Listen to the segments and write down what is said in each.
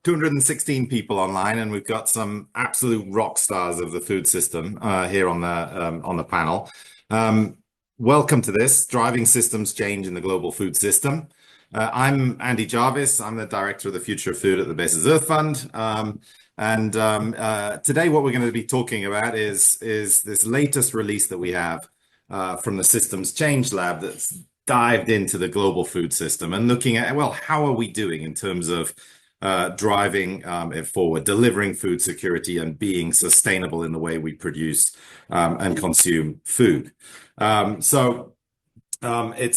216 people online, and we've got some absolute rock stars of the food system here on the panel. Welcome to this Driving Systems Change in the Global Food System. I'm Andy Jarvis. I'm the Director of the Future of Food at the Bezos Earth Fund. Today what we're going to be talking about is this latest release that we have from the Systems Change Lab that's dived into the global food system and looking at, well, how are we doing in terms of driving it forward, delivering food security and being sustainable in the way we produce and consume food. It's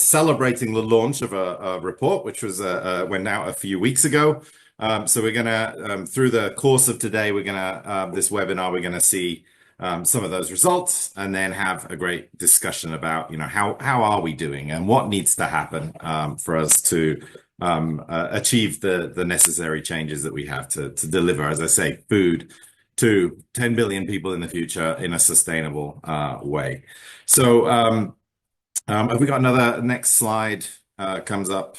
celebrating the launch of a report, which was went out a few weeks ago. So we're gonna, through the course of today, we're gonna, this webinar, we're gonna see some of those results and then have a great discussion about, how are we doing and what needs to happen for us to achieve the necessary changes that we have to deliver, as I say, food to 10 billion people in the future in a sustainable way. So have we got another next slide comes up?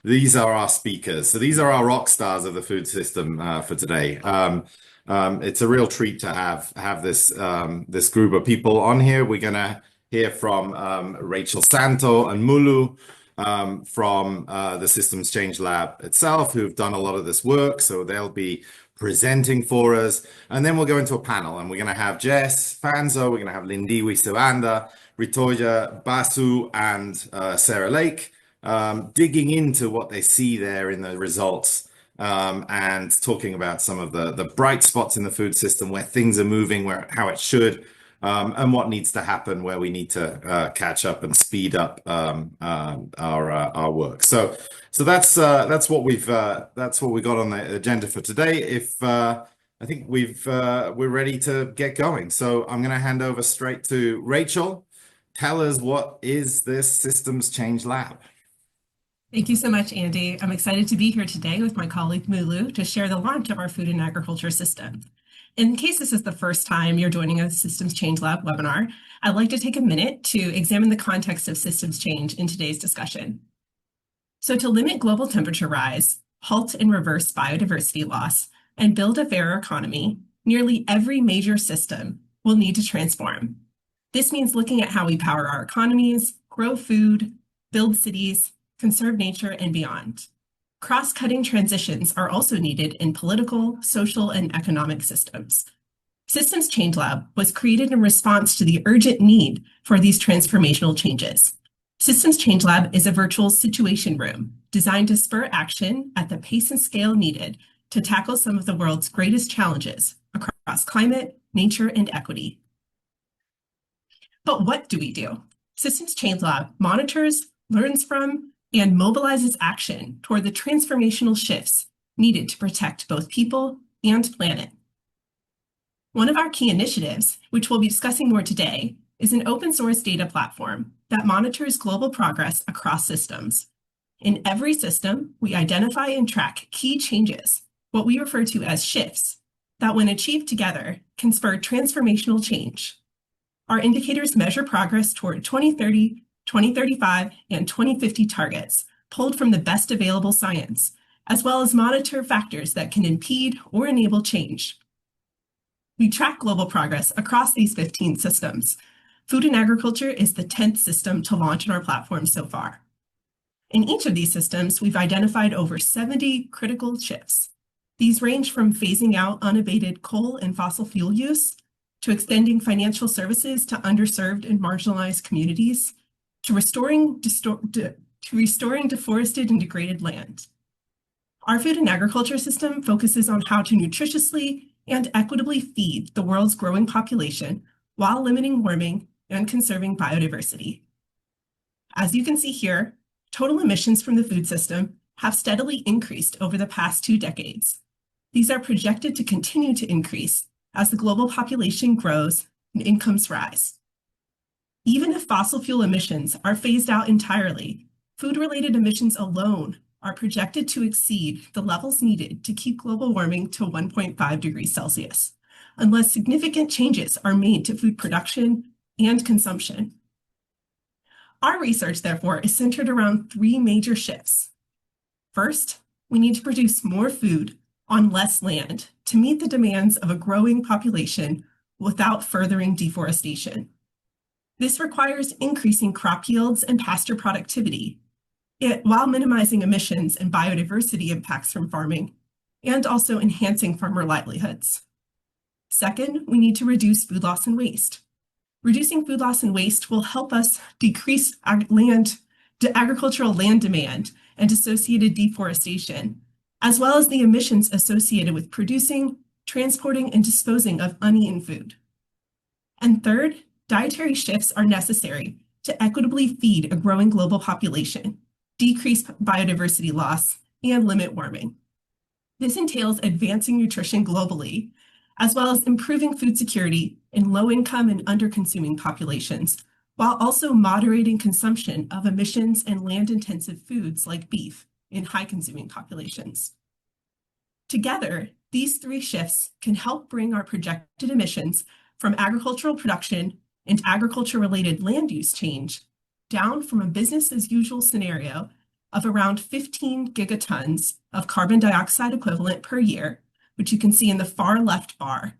These are our speakers. So these are our rock stars of the food system for today. It's a real treat to have this this group of people on here. We're gonna hear from Rachel Santo and Mulu from the Systems Change Lab itself, who've done a lot of this work. So they'll be presenting for us. And then we'll go into a panel and we're gonna have Jess Fanzo, we're gonna have Lindiwe Sewanda, Ritoya Basu, and Sarah Lake, digging into what they see there in the results. And talking about some of the bright spots in the food system, where things are moving, how it should, and what needs to happen, where we need to catch up and speed up our work. So that's what we got on the agenda for today. I think we're ready to get going. So I'm going to hand over straight to Rachel. Tell us, what is this Systems Change Lab? Thank you so much, Andy. I'm excited to be here today with my colleague Mulu to share the launch of our food and agriculture system. In case this is the first time you're joining a Systems Change Lab webinar, I'd like to take a minute to examine the context of systems change in today's discussion. So to limit global temperature rise, halt and reverse biodiversity loss, and build a fairer economy, nearly every major system will need to transform. This means looking at how we power our economies, grow food, build cities, conserve nature, and beyond. Cross-cutting transitions are also needed in political, social, and economic systems. Systems Change Lab was created in response to the urgent need for these transformational changes. Systems Change Lab is a virtual situation room designed to spur action at the pace and scale needed to tackle some of the world's greatest challenges across climate, nature, and equity. But what do we do? Systems Change Lab monitors, learns from, and mobilizes action toward the transformational shifts needed to protect both people and planet. One of our key initiatives, which we'll be discussing more today, is an open source data platform that monitors global progress across systems. In every system, we identify and track key changes, what we refer to as shifts, that when achieved together can spur transformational change. Our indicators measure progress toward 2030, 2035, and 2050 targets pulled from the best available science, as well as monitor factors that can impede or enable change. We track global progress across these 15 systems. Food and agriculture is the 10th system to launch on our platform so far. In each of these systems, we've identified over 70 critical shifts. These range from phasing out unabated coal and fossil fuel use, to extending financial services to underserved and marginalized communities, to restoring deforested and degraded land. Our food and agriculture system focuses on how to nutritiously and equitably feed the world's growing population while limiting warming and conserving biodiversity. As you can see here, total emissions from the food system have steadily increased over the past 2 decades. These are projected to continue to increase as the global population grows and incomes rise. Even if fossil fuel emissions are phased out entirely, food-related emissions alone are projected to exceed the levels needed to keep global warming to 1.5 degrees Celsius, unless significant changes are made to food production and consumption. Our research, therefore, is centered around 3 major shifts. First, we need to produce more food on less land to meet the demands of a growing population without furthering deforestation. This requires increasing crop yields and pasture productivity, while minimizing emissions and biodiversity impacts from farming, and also enhancing farmer livelihoods. Second, we need to reduce food loss and waste. Reducing food loss and waste will help us decrease agricultural land demand and associated deforestation, as well as the emissions associated with producing, transporting, and disposing of uneaten food. And third, dietary shifts are necessary to equitably feed a growing global population, decrease biodiversity loss, and limit warming. This entails advancing nutrition globally, as well as improving food security in low-income and under-consuming populations, while also moderating consumption of emissions and land-intensive foods like beef in high-consuming populations. Together, these three shifts can help bring our projected emissions from agricultural production and agriculture-related land use change down from a business-as-usual scenario of around 15 gigatons of carbon dioxide equivalent per year, which you can see in the far left bar,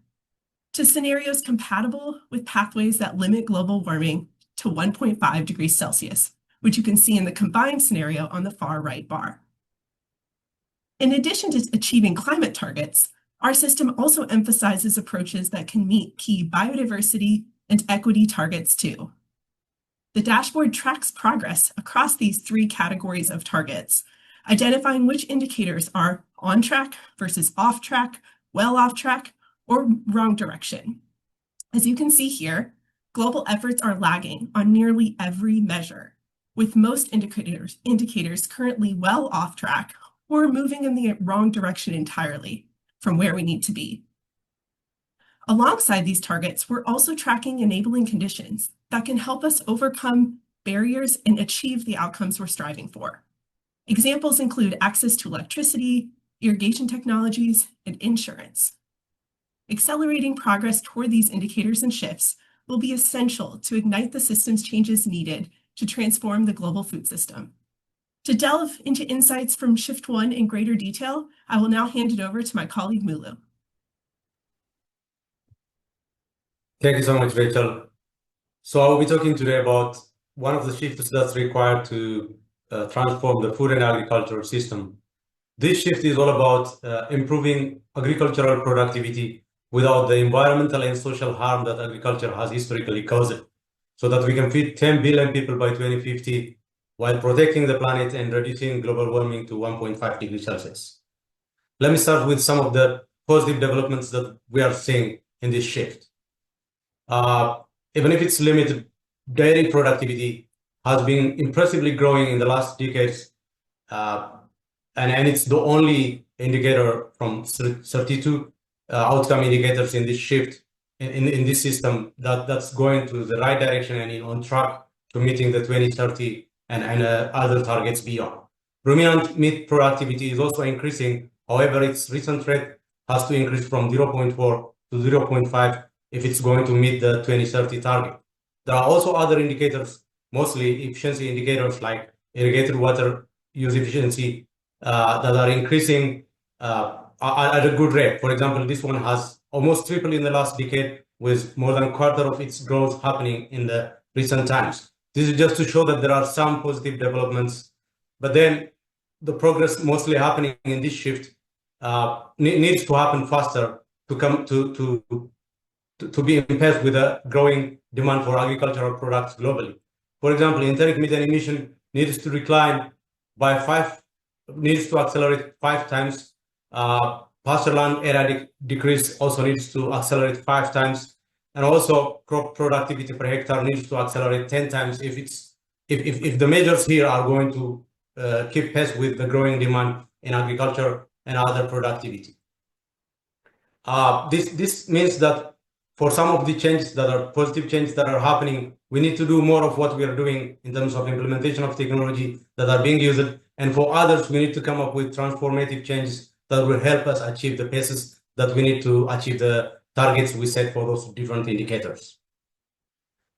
to scenarios compatible with pathways that limit global warming to 1.5 degrees Celsius, which you can see in the combined scenario on the far right bar. In addition to achieving climate targets, our system also emphasizes approaches that can meet key biodiversity and equity targets too. The dashboard tracks progress across these three categories of targets, identifying which indicators are on track versus off track, well off track, or wrong direction. As you can see here, global efforts are lagging on nearly every measure, with most indicators currently well off track or moving in the wrong direction entirely from where we need to be. Alongside these targets, we're also tracking enabling conditions that can help us overcome barriers and achieve the outcomes we're striving for. Examples include access to electricity, irrigation technologies, and insurance. Accelerating progress toward these indicators and shifts will be essential to ignite the system's changes needed to transform the global food system. To delve into insights from Shift 1 in greater detail, I will now hand it over to my colleague Mulu. Thank you so much, Rachel. So I will be talking today about one of the shifts that's required to transform the food and agricultural system. This shift is all about improving agricultural productivity without the environmental and social harm that agriculture has historically caused, so that we can feed 10 billion people by 2050 while protecting the planet and reducing global warming to 1.5 degrees Celsius. Let me start with some of the positive developments that we are seeing in this shift. Even if it's limited, dairy productivity has been impressively growing in the last decades, and it's the only indicator from 32 outcome indicators in this shift, in this system, that's going to the right direction and on track to meeting the 2030 and other targets beyond. Ruminant meat productivity is also increasing. However, its recent rate has to increase from 0.4 to 0.5 if it's going to meet the 2030 target. There are also other indicators, mostly efficiency indicators like irrigated water use efficiency, that are increasing at a good rate. For example, this one has almost tripled in the last decade, with more than a quarter of its growth happening in the recent times. This is just to show that there are some positive developments, but then the progress mostly happening in this shift needs to happen faster to come to be in pace with a growing demand for agricultural products globally. For example, enteric methane emission needs to decline by needs to accelerate 5 times. Pasture land area decrease also needs to accelerate 5 times. And also crop productivity per hectare needs to accelerate 10 times if the measures here are going to keep pace with the growing demand in agriculture and other productivity. This means that for some of the changes that are positive changes that are happening, we need to do more of what we are doing in terms of implementation of technology that are being used. And for others, we need to come up with transformative changes that will help us achieve the paces that we need to achieve the targets we set for those different indicators.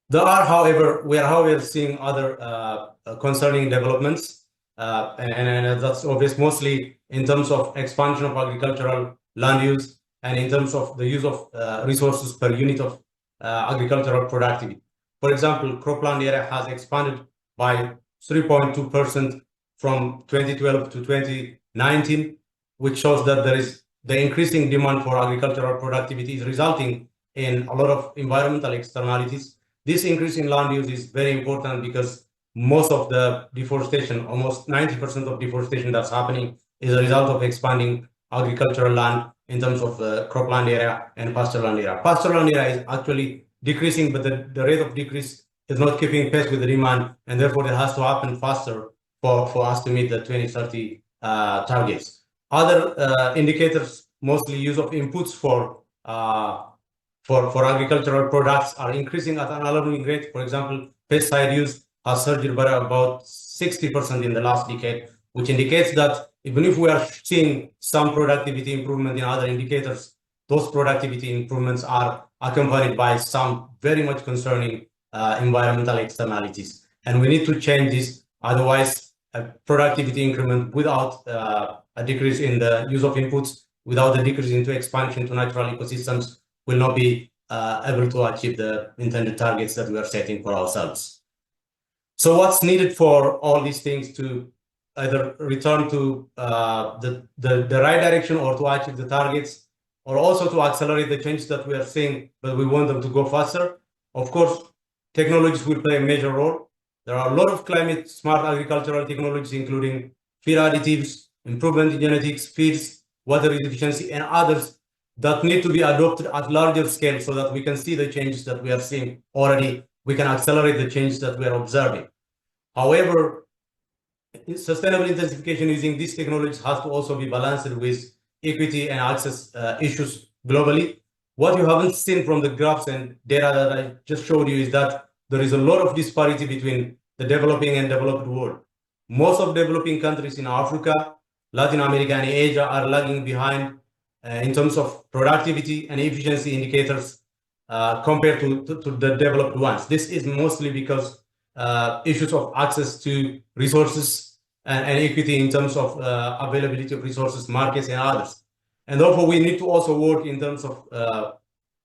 There are, however, we are seeing other concerning developments. and that's obvious mostly in terms of expansion of agricultural land use and in terms of the use of resources per unit of agricultural productivity. For example, cropland area has expanded by 3.2% from 2012 to 2019, which shows that there is the increasing demand for agricultural productivity is resulting in a lot of environmental externalities. This increase in land use is very important because most of the deforestation, almost 90% of deforestation that's happening, is a result of expanding agricultural land in terms of cropland area and pasture land area. Pasture land area is actually decreasing, but the rate of decrease is not keeping pace with the demand, and therefore it has to happen faster for us to meet the 2030 targets. Other indicators, mostly use of inputs for agricultural products, are increasing at an alarming rate. For example, pesticide use has surged by about 60% in the last decade, which indicates that even if we are seeing some productivity improvement in other indicators, those productivity improvements are accompanied by some very much concerning environmental externalities. And we need to change this, otherwise a productivity increment without a decrease in the use of inputs, without a decrease into expansion to natural ecosystems, will not be able to achieve the intended targets that we are setting for ourselves. So what's needed for all these things to either return to the right direction or to achieve the targets, or also to accelerate the changes that we are seeing, but we want them to go faster? Of course, technologies will play a major role. There are a lot of climate smart agricultural technologies, including feed additives, improvement in genetics, feeds, water efficiency, and others that need to be adopted at larger scale so that we can see the changes that we are seeing already. We can accelerate the changes that we are observing. However, sustainable intensification using these technologies has to also be balanced with equity and access issues globally. What you haven't seen from the graphs and data that I just showed you is that there is a lot of disparity between the developing and developed world. Most of developing countries in Africa, Latin America, and Asia are lagging behind in terms of productivity and efficiency indicators compared to the developed ones. This is mostly because issues of access to resources and equity in terms of availability of resources, markets, and others. And therefore, we need to also work in terms of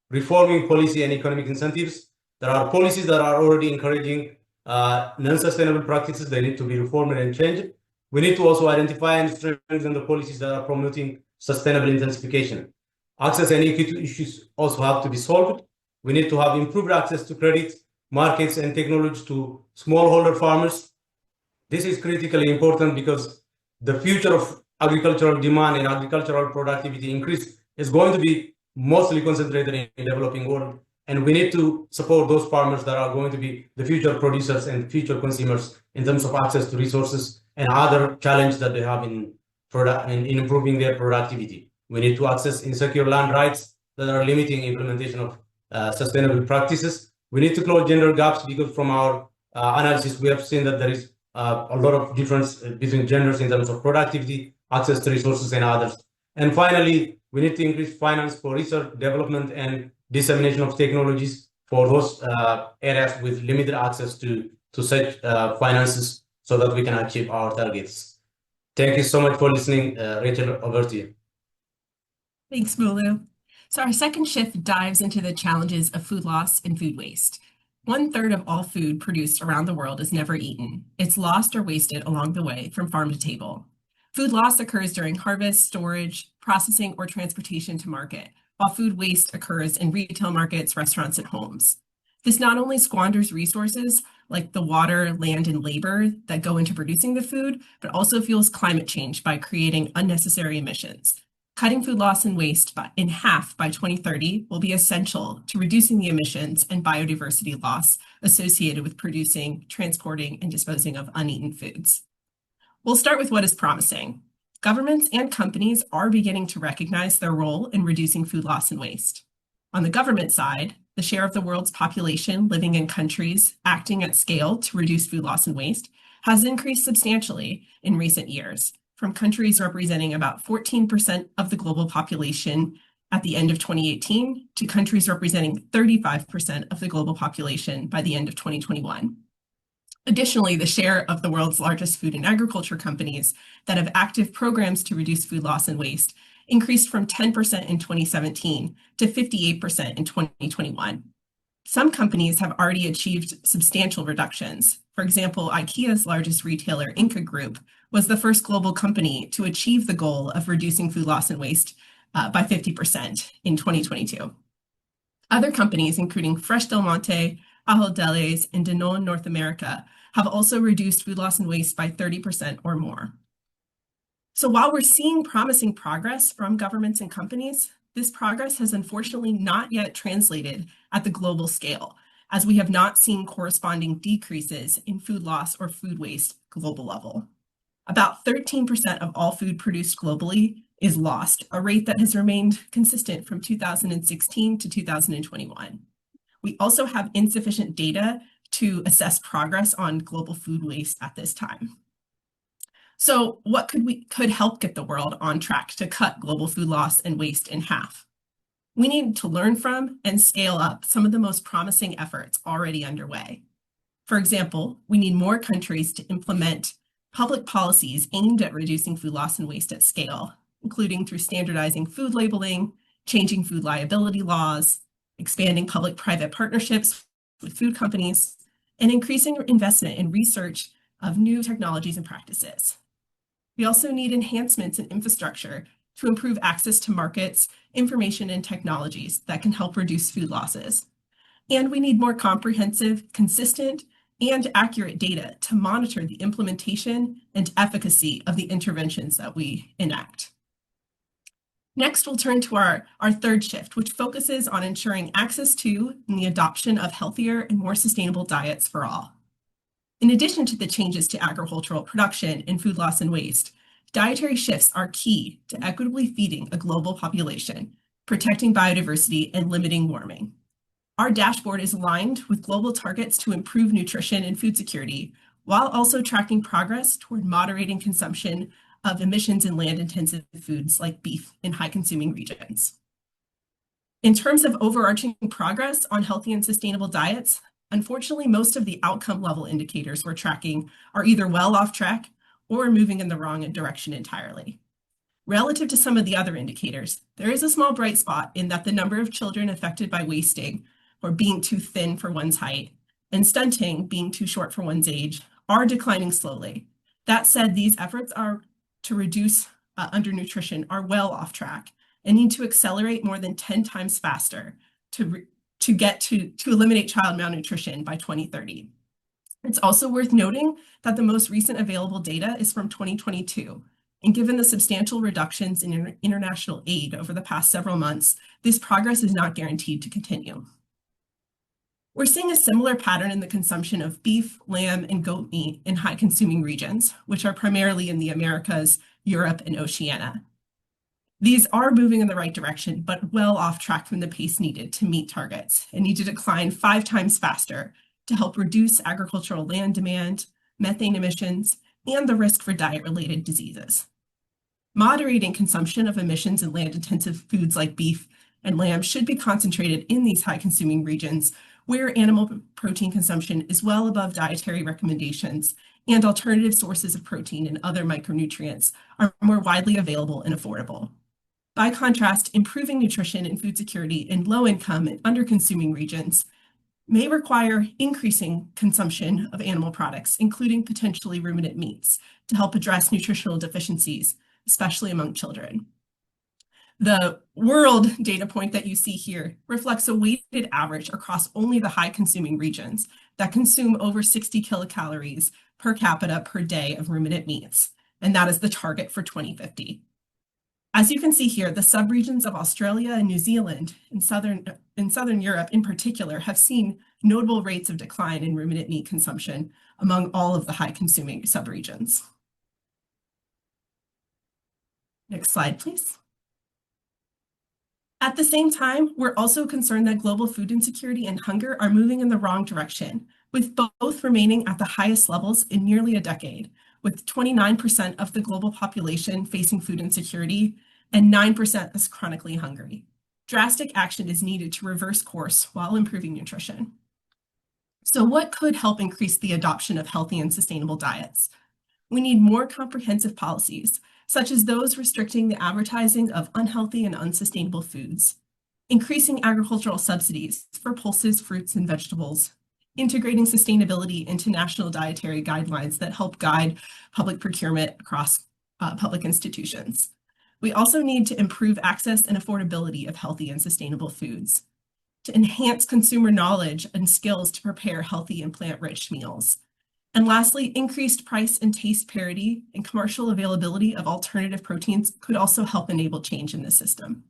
reforming policy and economic incentives. There are policies that are already encouraging non-sustainable practices. They need to be reformed and changed. We need to also identify and strengthen the policies that are promoting sustainable intensification. Access and equity issues also have to be solved. We need to have improved access to credit, markets, and technology to smallholder farmers. This is critically important because the future of agricultural demand and agricultural productivity increase is going to be mostly concentrated in the developing world. And we need to support those farmers that are going to be the future producers and future consumers in terms of access to resources and other challenges that they have in improving their productivity. We need to access insecure land rights that are limiting implementation of sustainable practices. We need to close gender gaps because from our analysis, we have seen that there is a lot of difference between genders in terms of productivity, access to resources, and others. And finally, we need to increase finance for research, development, and dissemination of technologies for those areas with limited access to such finances so that we can achieve our targets. Thank you so much for listening. Rachel, over to you. Thanks, Mulu. So our second shift dives into the challenges of food loss and food waste. 1/3 of all food produced around the world is never eaten. It's lost or wasted along the way from farm to table. Food loss occurs during harvest, storage, processing, or transportation to market, while food waste occurs in retail markets, restaurants, and homes. This not only squanders resources like the water, land, and labor that go into producing the food, but also fuels climate change by creating unnecessary emissions. Cutting food loss and waste in half by 2030 will be essential to reducing the emissions and biodiversity loss associated with producing, transporting, and disposing of uneaten foods. We'll start with what is promising. Governments and companies are beginning to recognize their role in reducing food loss and waste. On the government side, the share of the world's population living in countries acting at scale to reduce food loss and waste has increased substantially in recent years, from countries representing about 14% of the global population at the end of 2018 to countries representing 35% of the global population by the end of 2021. Additionally, the share of the world's largest food and agriculture companies that have active programs to reduce food loss and waste increased from 10% in 2017 to 58% in 2021. Some companies have already achieved substantial reductions. For example, IKEA's largest retailer, Inca Group, was the first global company to achieve the goal of reducing food loss and waste by 50% in 2022. Other companies, including Fresh Del Monte, Ahold Delhaize, and Danone North America, have also reduced food loss and waste by 30% or more. So while we're seeing promising progress from governments and companies, this progress has unfortunately not yet translated at the global scale, as we have not seen corresponding decreases in food loss or food waste global level. About 13% of all food produced globally is lost, a rate that has remained consistent from 2016 to 2021. We also have insufficient data to assess progress on global food waste at this time. So what could help get the world on track to cut global food loss and waste in half? We need to learn from and scale up some of the most promising efforts already underway. For example, we need more countries to implement public policies aimed at reducing food loss and waste at scale, including through standardizing food labeling, changing food liability laws, expanding public-private partnerships with food companies, and increasing investment in research of new technologies and practices. We also need enhancements in infrastructure to improve access to markets, information, and technologies that can help reduce food losses. And we need more comprehensive, consistent, and accurate data to monitor the implementation and efficacy of the interventions that we enact. Next, we'll turn to our third shift, which focuses on ensuring access to and the adoption of healthier and more sustainable diets for all. In addition to the changes to agricultural production and food loss and waste, dietary shifts are key to equitably feeding a global population, protecting biodiversity, and limiting warming. Our dashboard is aligned with global targets to improve nutrition and food security, while also tracking progress toward moderating consumption of emissions in land-intensive foods like beef in high-consuming regions. In terms of overarching progress on healthy and sustainable diets, unfortunately, most of the outcome level indicators we're tracking are either well off track or moving in the wrong direction entirely. Relative to some of the other indicators, there is a small bright spot in that the number of children affected by wasting or being too thin for one's height and stunting, being too short for one's age, are declining slowly. That said, these efforts to reduce undernutrition are well off track and need to accelerate more than 10 times faster to eliminate child malnutrition by 2030. It's also worth noting that the most recent available data is from 2022, and given the substantial reductions in international aid over the past several months, this progress is not guaranteed to continue. We're seeing a similar pattern in the consumption of beef, lamb, and goat meat in high-consuming regions, which are primarily in the Americas, Europe, and Oceania. These are moving in the right direction, but well off track from the pace needed to meet targets and need to decline 5 times faster to help reduce agricultural land demand, methane emissions, and the risk for diet-related diseases. Moderating consumption of emissions in land-intensive foods like beef and lamb should be concentrated in these high-consuming regions where animal protein consumption is well above dietary recommendations and alternative sources of protein and other micronutrients are more widely available and affordable. By contrast, improving nutrition and food security in low-income and under-consuming regions may require increasing consumption of animal products, including potentially ruminant meats, to help address nutritional deficiencies, especially among children. The world data point that you see here reflects a weighted average across only the high-consuming regions that consume over 60 kilocalories per capita per day of ruminant meats, and that is the target for 2050. As you can see here, the subregions of Australia and New Zealand and Southern Europe in particular have seen notable rates of decline in ruminant meat consumption among all of the high-consuming subregions. Next slide, please. At the same time, we're also concerned that global food insecurity and hunger are moving in the wrong direction, with both remaining at the highest levels in nearly a decade, with 29% of the global population facing food insecurity and 9% is chronically hungry. Drastic action is needed to reverse course while improving nutrition. So what could help increase the adoption of healthy and sustainable diets? We need more comprehensive policies, such as those restricting the advertising of unhealthy and unsustainable foods, increasing agricultural subsidies for pulses, fruits, and vegetables, integrating sustainability into national dietary guidelines that help guide public procurement across public institutions. We also need to improve access and affordability of healthy and sustainable foods, to enhance consumer knowledge and skills to prepare healthy and plant-rich meals. And lastly, increased price and taste parity and commercial availability of alternative proteins could also help enable change in the system.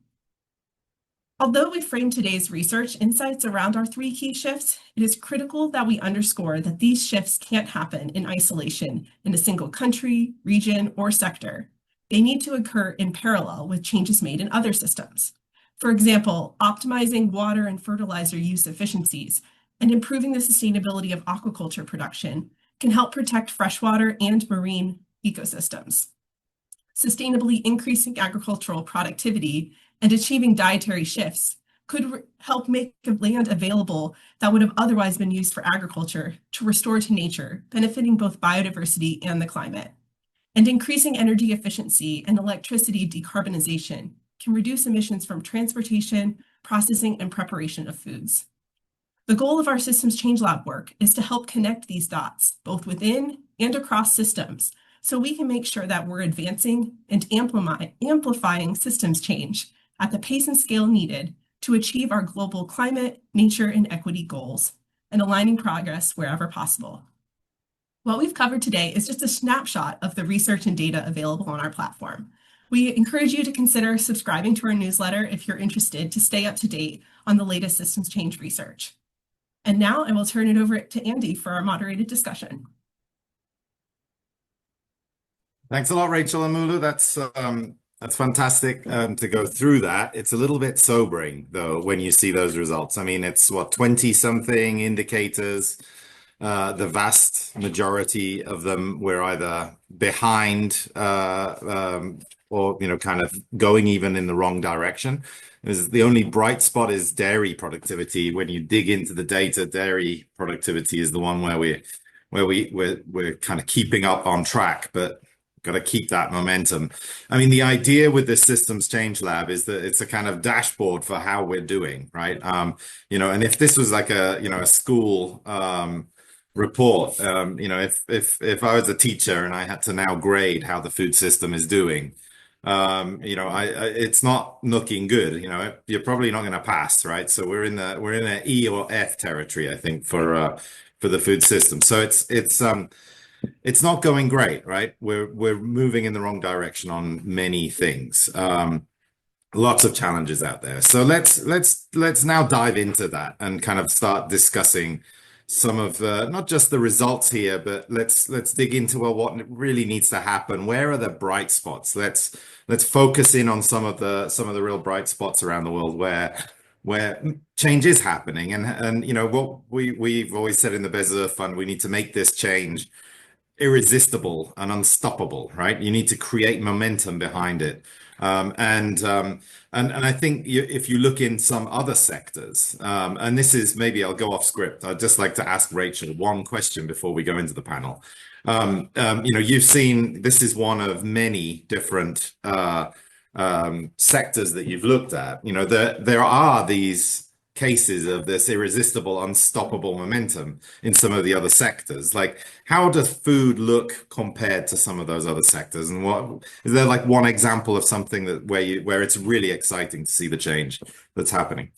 Although we frame today's research insights around our three key shifts, it is critical that we underscore that these shifts can't happen in isolation in a single country, region, or sector. They need to occur in parallel with changes made in other systems. For example, optimizing water and fertilizer use efficiencies and improving the sustainability of aquaculture production can help protect freshwater and marine ecosystems. Sustainably increasing agricultural productivity and achieving dietary shifts could help make land available that would have otherwise been used for agriculture to restore to nature, benefiting both biodiversity and the climate. And increasing energy efficiency and electricity decarbonization can reduce emissions from transportation, processing, and preparation of foods. The goal of our Systems Change Lab work is to help connect these dots, both within and across systems, so we can make sure that we're advancing and amplifying systems change at the pace and scale needed to achieve our global climate, nature, and equity goals, and aligning progress wherever possible. What we've covered today is just a snapshot of the research and data available on our platform. We encourage you to consider subscribing to our newsletter if you're interested to stay up to date on the latest systems change research. And now I will turn it over to Andy for our moderated discussion. Thanks a lot, Rachel and Mulu. That's fantastic to go through that. It's a little bit sobering, though, when you see those results. I mean, it's what, 20-something indicators. The vast majority of them were either behind or, kind of going even in the wrong direction. The only bright spot is dairy productivity. When you dig into the data, dairy productivity is the one where we're kind of keeping up on track, but got to keep that momentum. I mean, the idea with this Systems Change Lab is that it's a kind of dashboard for how we're doing, right? And if this was like a school report, if I was a teacher and I had to now grade how the food system is doing, it's not looking good. You're probably not going to pass, right? So we're in an E or F territory, I think, for the food system. So it's not going great, right? We're moving in the wrong direction on many things. Lots of challenges out there. So let's now dive into that and kind of start discussing some of the, not just the results here, but let's dig into what really needs to happen. Where are the bright spots? Let's focus in on some of the real bright spots around the world where change is happening. And what we've always said in the Bezos Fund, we need to make this change irresistible and unstoppable, right? You need to create momentum behind it. And I think if you look in some other sectors, and this is, maybe I'll go off script. I'd just like to ask Rachel one question before we go into the panel. You've seen, this is one of many different sectors that you've looked at. There are these cases of this irresistible, unstoppable momentum in some of the other sectors. Like, how does food look compared to some of those other sectors? And what is there, like, one example of something that where it's really exciting to see the change that's happening?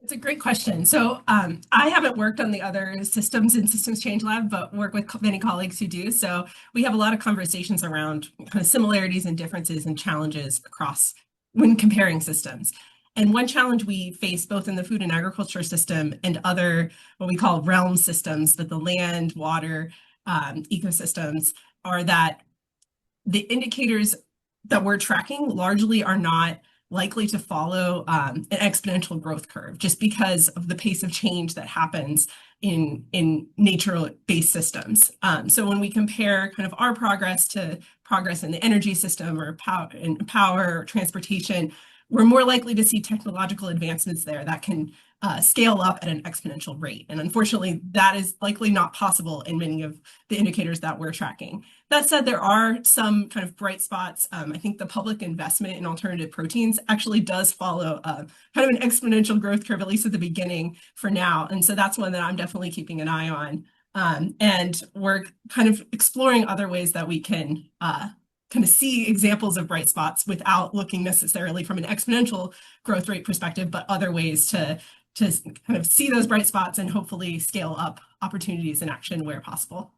It's a great question. So I haven't worked on the other systems in Systems Change Lab, but work with many colleagues who do. So we have a lot of conversations around kind of similarities and differences and challenges across when comparing systems. And one challenge we face both in the food and agriculture system and other what we call realm systems, but the land, water, ecosystems, are that the indicators that we're tracking largely are not likely to follow an exponential growth curve, just because of the pace of change that happens in nature-based systems. So when we compare kind of our progress to progress in the energy system or power or transportation, we're more likely to see technological advancements there that can scale up at an exponential rate. And unfortunately, that is likely not possible in many of the indicators that we're tracking. That said, there are some kind of bright spots. I think the public investment in alternative proteins actually does follow kind of an exponential growth curve, at least at the beginning for now. And so that's one that I'm definitely keeping an eye on. And we're kind of exploring other ways that we can kind of see examples of bright spots without looking necessarily from an exponential growth rate perspective, but other ways to kind of see those bright spots and hopefully scale up opportunities in action where possible.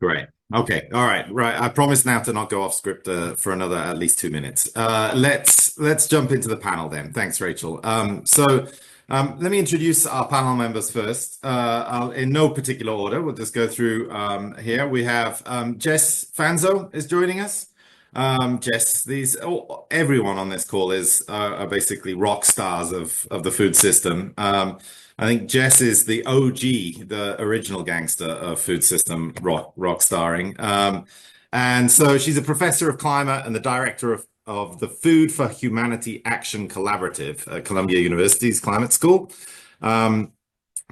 Great. Okay. All right. Right. I promise now to not go off script for another at least 2 minutes. Let's jump into the panel then. Thanks, Rachel. Let me introduce our panel members first. In no particular order. We'll just go through here. We have Jess Fanzo is joining us. Jess, everyone on this call are basically rock stars of the food system. I think Jess is the OG, the original gangster of food system rock starring. And so she's a professor of climate and the director of the Food for Humanity Action Collaborative at Columbia University's Climate School.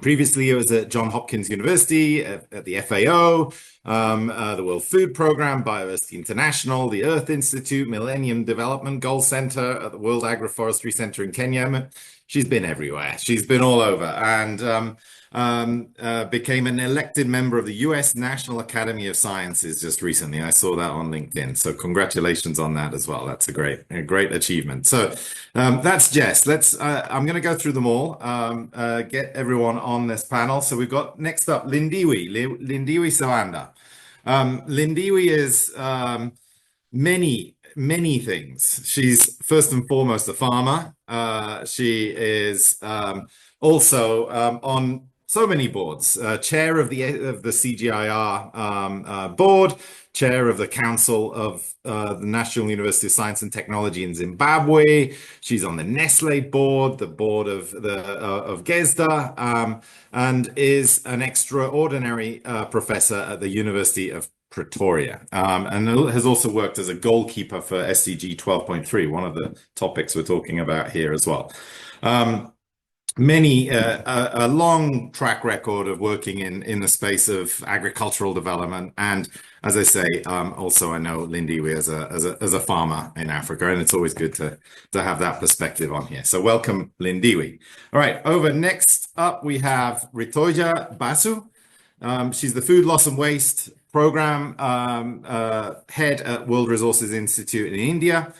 Previously, it was at Johns Hopkins University, at the FAO, the World Food Programme, Biodiversity International, the Earth Institute, Millennium Development Goal Center, at the World Agroforestry Center in Kenya. She's been everywhere. She's been all over, and became an elected member of the U.S. National Academy of Sciences just recently. I saw that on LinkedIn. So congratulations on that as well. That's a great achievement. So that's Jess. I'm going to go through them all, get everyone on this panel. So we've got next up Lindiwe Sawanda. Lindiwe is many things. She's first and foremost a farmer. She is also on so many boards, chair of the CGIAR board, chair of the Council of the National University of Science and Technology in Zimbabwe. She's on the Nestle board, the board of GESDA, and is an extraordinary professor at the University of Pretoria, and has also worked as a goalkeeper for SDG 12.3, one of the topics we're talking about here as well. A long track record of working in the space of agricultural development, and as I say, also I know Lindiwe as a farmer in Africa, and it's always good to have that perspective on here. So welcome, Lindiwe. All right, next up we have Ritoja Basu. She's the Food Loss and Waste Program head at World Resources Institute in India.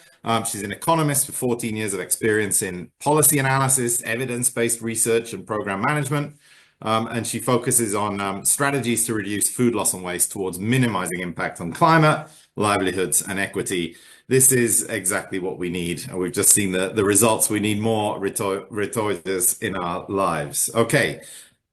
She's an economist with 14 years of experience in policy analysis, evidence-based research, and program management. And she focuses on strategies to reduce food loss and waste towards minimizing impact on climate, livelihoods, and equity. This is exactly what we need. We've just seen the results. We need more Ritojas in our lives. Okay.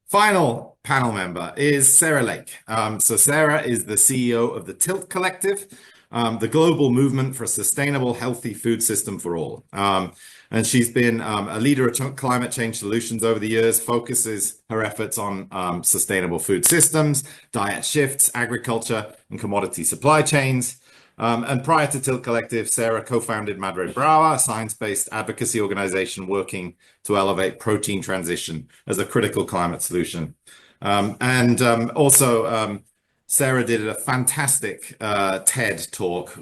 Final panel member is Sarah Lake. So Sarah is the CEO of the Tilt Collective, the global movement for a sustainable, healthy food system for all. And she's been a leader of climate change solutions over the years, focuses her efforts on sustainable food systems, diet shifts, agriculture, and commodity supply chains. And prior to Tilt Collective, Sarah co-founded Madre Brava, a science-based advocacy organization working to elevate protein transition as a critical climate solution. Also, Sarah did a fantastic TED talk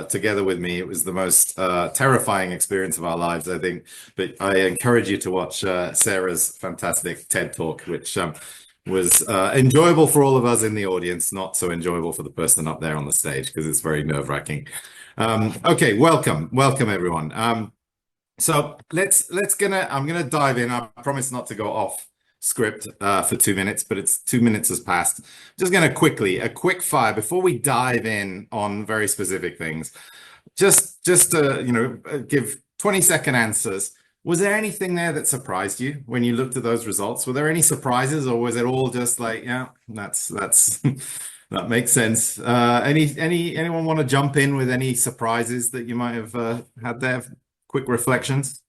together with me. It was the most terrifying experience of our lives, I think. But I encourage you to watch Sarah's fantastic TED talk, which was enjoyable for all of us in the audience, not so enjoyable for the person up there on the stage because it's very nerve-wracking. Okay, welcome everyone. So I'm gonna dive in. I promise not to go off script for 2 minutes, but it's 2 minutes has passed. Just gonna a quick fire before we dive in on very specific things. Just to give 20-second answers. Was there anything there that surprised you when you looked at those results? Were there any surprises, or was it all just like, yeah, that's that makes sense? Anyone want to jump in with any surprises that you might have had there? Quick reflections.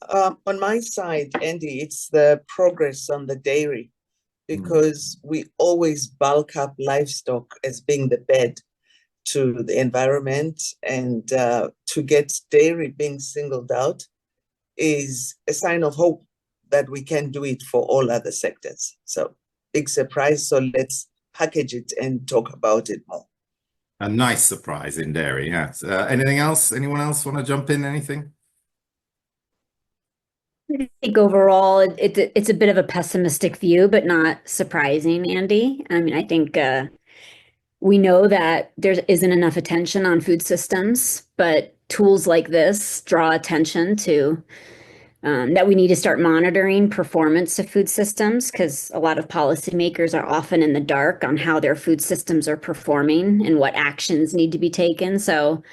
On my side, Andy, it's the progress on the dairy, because we always bulk up livestock as being the bed. to the environment, and to get dairy being singled out is a sign of hope that we can do it for all other sectors. So big surprise. So let's package it and talk about it more. A nice surprise in dairy, yes. Anything else? Anyone else want to jump in? Anything? I think overall it's a bit of a pessimistic view, but not surprising, Andy. I mean, I think we know that there isn't enough attention on food systems, but tools like this draw attention to that we need to start monitoring performance of food systems, because a lot of policymakers are often in the dark on how their food systems are performing and what actions need to be taken. So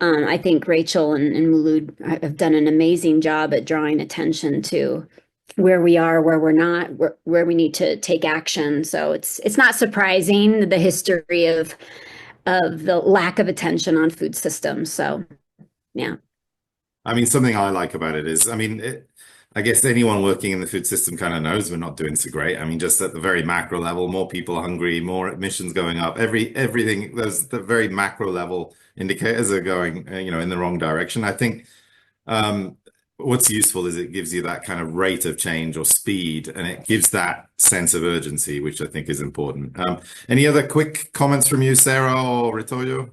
I think Rachel and Mulu have done an amazing job at drawing attention to where we are, where we're not, where we need to take action. So it's not surprising, the history of the lack of attention on food systems. So yeah. I mean, something I like about it is, I mean, I guess anyone working in the food system kind of knows we're not doing so great. I mean, just at the very macro level, more people hungry, more emissions going up, everything, those the very macro level indicators are going, in the wrong direction. I think what's useful is it gives you that kind of rate of change or speed, and it gives that sense of urgency, which I think is important. Any other quick comments from you, Sarah or Ritoyo?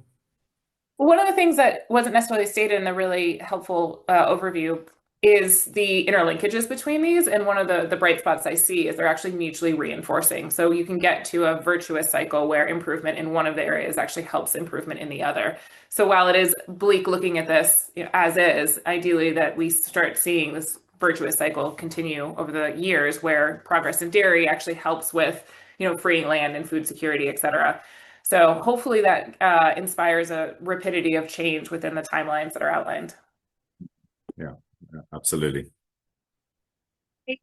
One of the things that wasn't necessarily stated in the really helpful overview is the interlinkages between these. And one of the bright spots I see is they're actually mutually reinforcing. So you can get to a virtuous cycle where improvement in one of the areas actually helps improvement in the other. So while it is bleak looking at this as is, ideally that we start seeing this virtuous cycle continue over the years, where progress in dairy actually helps with freeing land and food security, et cetera. So hopefully that inspires a rapidity of change within the timelines that are outlined. Yeah, absolutely.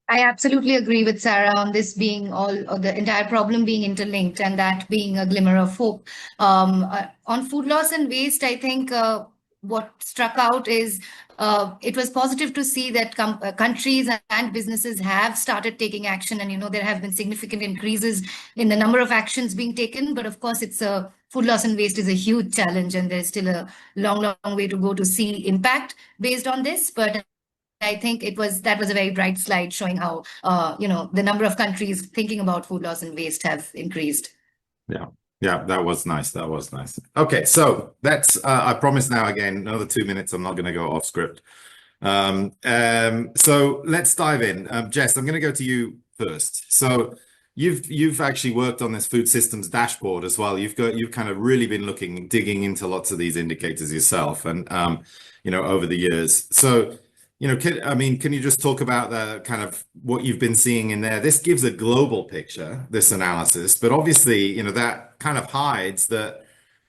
I absolutely agree with Sarah on this being the entire problem being interlinked, and that being a glimmer of hope. On food loss and waste, I think what struck out is it was positive to see that countries and businesses have started taking action, and there have been significant increases in the number of actions being taken. But of course, food loss and waste is a huge challenge, and there's still a long way to go to see impact based on this. But I think that was a very bright slide showing how the number of countries thinking about food loss and waste have increased. Yeah, that was nice. That was nice. Okay, so that's I promise now again, another 2 minutes. I'm not going to go off script. So let's dive in. Jess, I'm going to go to you first. So you've actually worked on this food systems dashboard as well. You've kind of really been digging into lots of these indicators yourself, and over the years. So can you just talk about the kind of what you've been seeing in there? This gives a global picture, this analysis, but obviously, that kind of hides that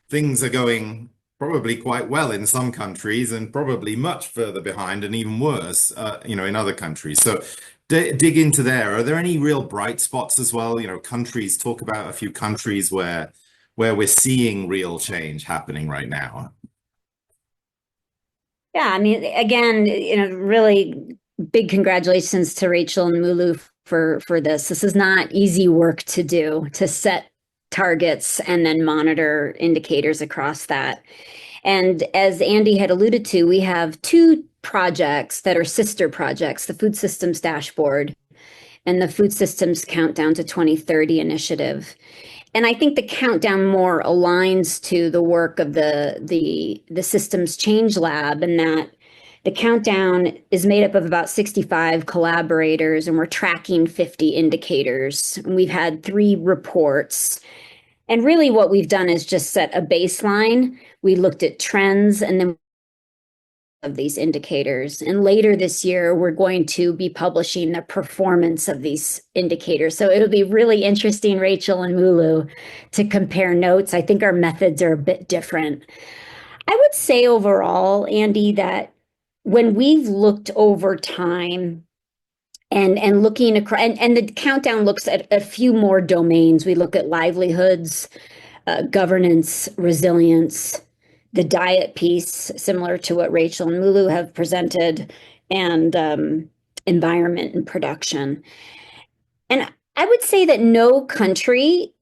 things are going probably quite well in some countries and probably much further behind and even worse, in other countries. So dig into there. Are there any real bright spots as well? Countries, talk about a few countries where we're seeing real change happening right now. Yeah, I mean, again, really big congratulations to Rachel and Mulu for this. This is not easy work to do, to set targets and then monitor indicators across that. And as Andy had alluded to, we have two projects that are sister projects, the Food Systems Dashboard and the Food Systems Countdown to 2030 initiative. And I think the countdown more aligns to the work of the Systems Change Lab, and that the countdown is made up of about 65 collaborators, and we're tracking 50 indicators. And we've had 3 reports. And really what we've done is just set a baseline. We looked at trends and then of these indicators. And later this year, we're going to be publishing the performance of these indicators. So it'll be really interesting, Rachel and Mulu, to compare notes. I think our methods are a bit different. I would say overall, Andy, that when we've looked over time and looking across, and the countdown looks at a few more domains. We look at livelihoods, governance, resilience, the diet piece, similar to what Rachel and Mulu have presented, and environment and production. And I would say that no country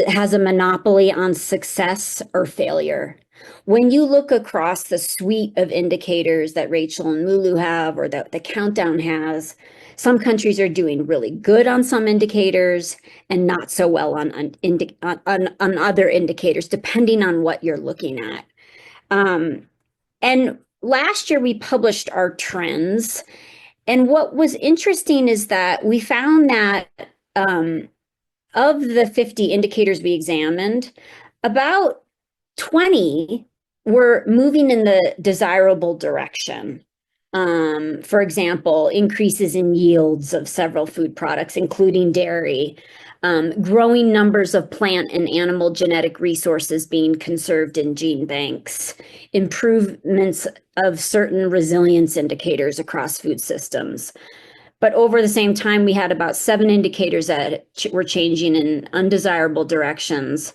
has a monopoly on success or failure. When you look across the suite of indicators that Rachel and Mulu have, or that the Countdown has, some countries are doing really good on some indicators and not so well on other indicators, depending on what you're looking at. And last year we published our trends. And what was interesting is that we found that of the 50 indicators we examined, about 20 were moving in the desirable direction. For example, increases in yields of several food products, including dairy, growing numbers of plant and animal genetic resources being conserved in gene banks, improvements of certain resilience indicators across food systems. But over the same time, we had about 7 indicators that were changing in undesirable directions.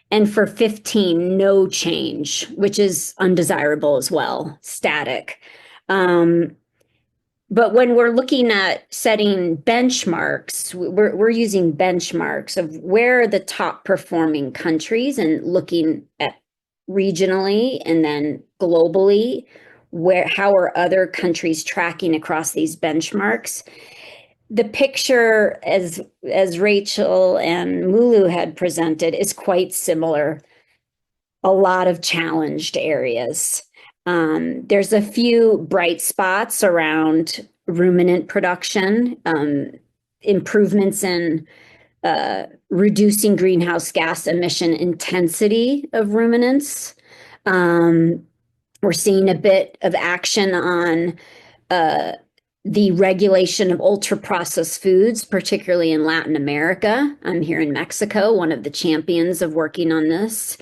And for 15, no change, which is undesirable as well, static. But when we're looking at setting benchmarks, we're using benchmarks of where are the top performing countries and looking at regionally and then globally, how are other countries tracking across these benchmarks. The picture, as Rachel and Mulu had presented, is quite similar. A lot of challenged areas. There's a few bright spots around ruminant production, improvements in reducing greenhouse gas emission intensity of ruminants. We're seeing a bit of action on the regulation of ultra-processed foods, particularly in Latin America. I'm here in Mexico, one of the champions of working on this.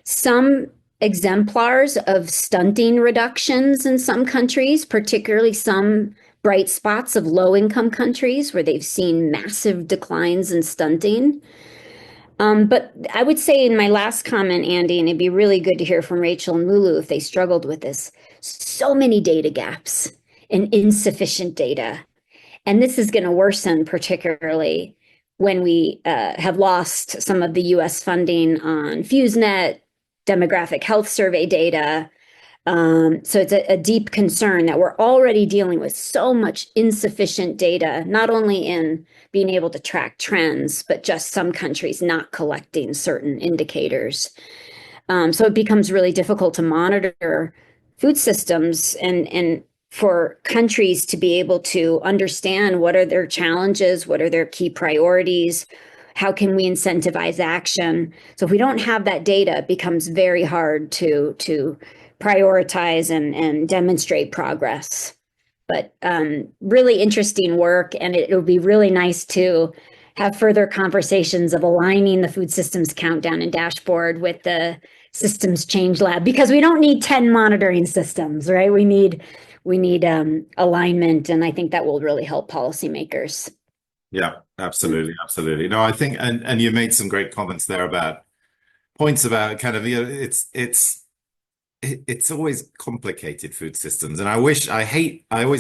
Some exemplars of stunting reductions in some countries, particularly some bright spots of low-income countries where they've seen massive declines in stunting. But I would say in my last comment, Andy, and it'd be really good to hear from Rachel and Mulu if they struggled with this, so many data gaps and insufficient data. And this is going to worsen, particularly when we have lost some of the US funding on FuseNet, demographic health survey data. So it's a deep concern that we're already dealing with so much insufficient data, not only in being able to track trends, but just some countries not collecting certain indicators. So it becomes really difficult to monitor food systems and for countries to be able to understand what are their challenges, what are their key priorities, how can we incentivize action. So if we don't have that data, it becomes very hard to prioritize and demonstrate progress. But really interesting work, and it would be really nice to have further conversations of aligning the food systems countdown and dashboard with the systems change lab, because we don't need 10 monitoring systems, right? We need alignment, and I think that will really help policymakers. Yeah, absolutely, absolutely. No, I think, and you made some great comments there about points about kind of, you know, it's always complicated, food systems, and I always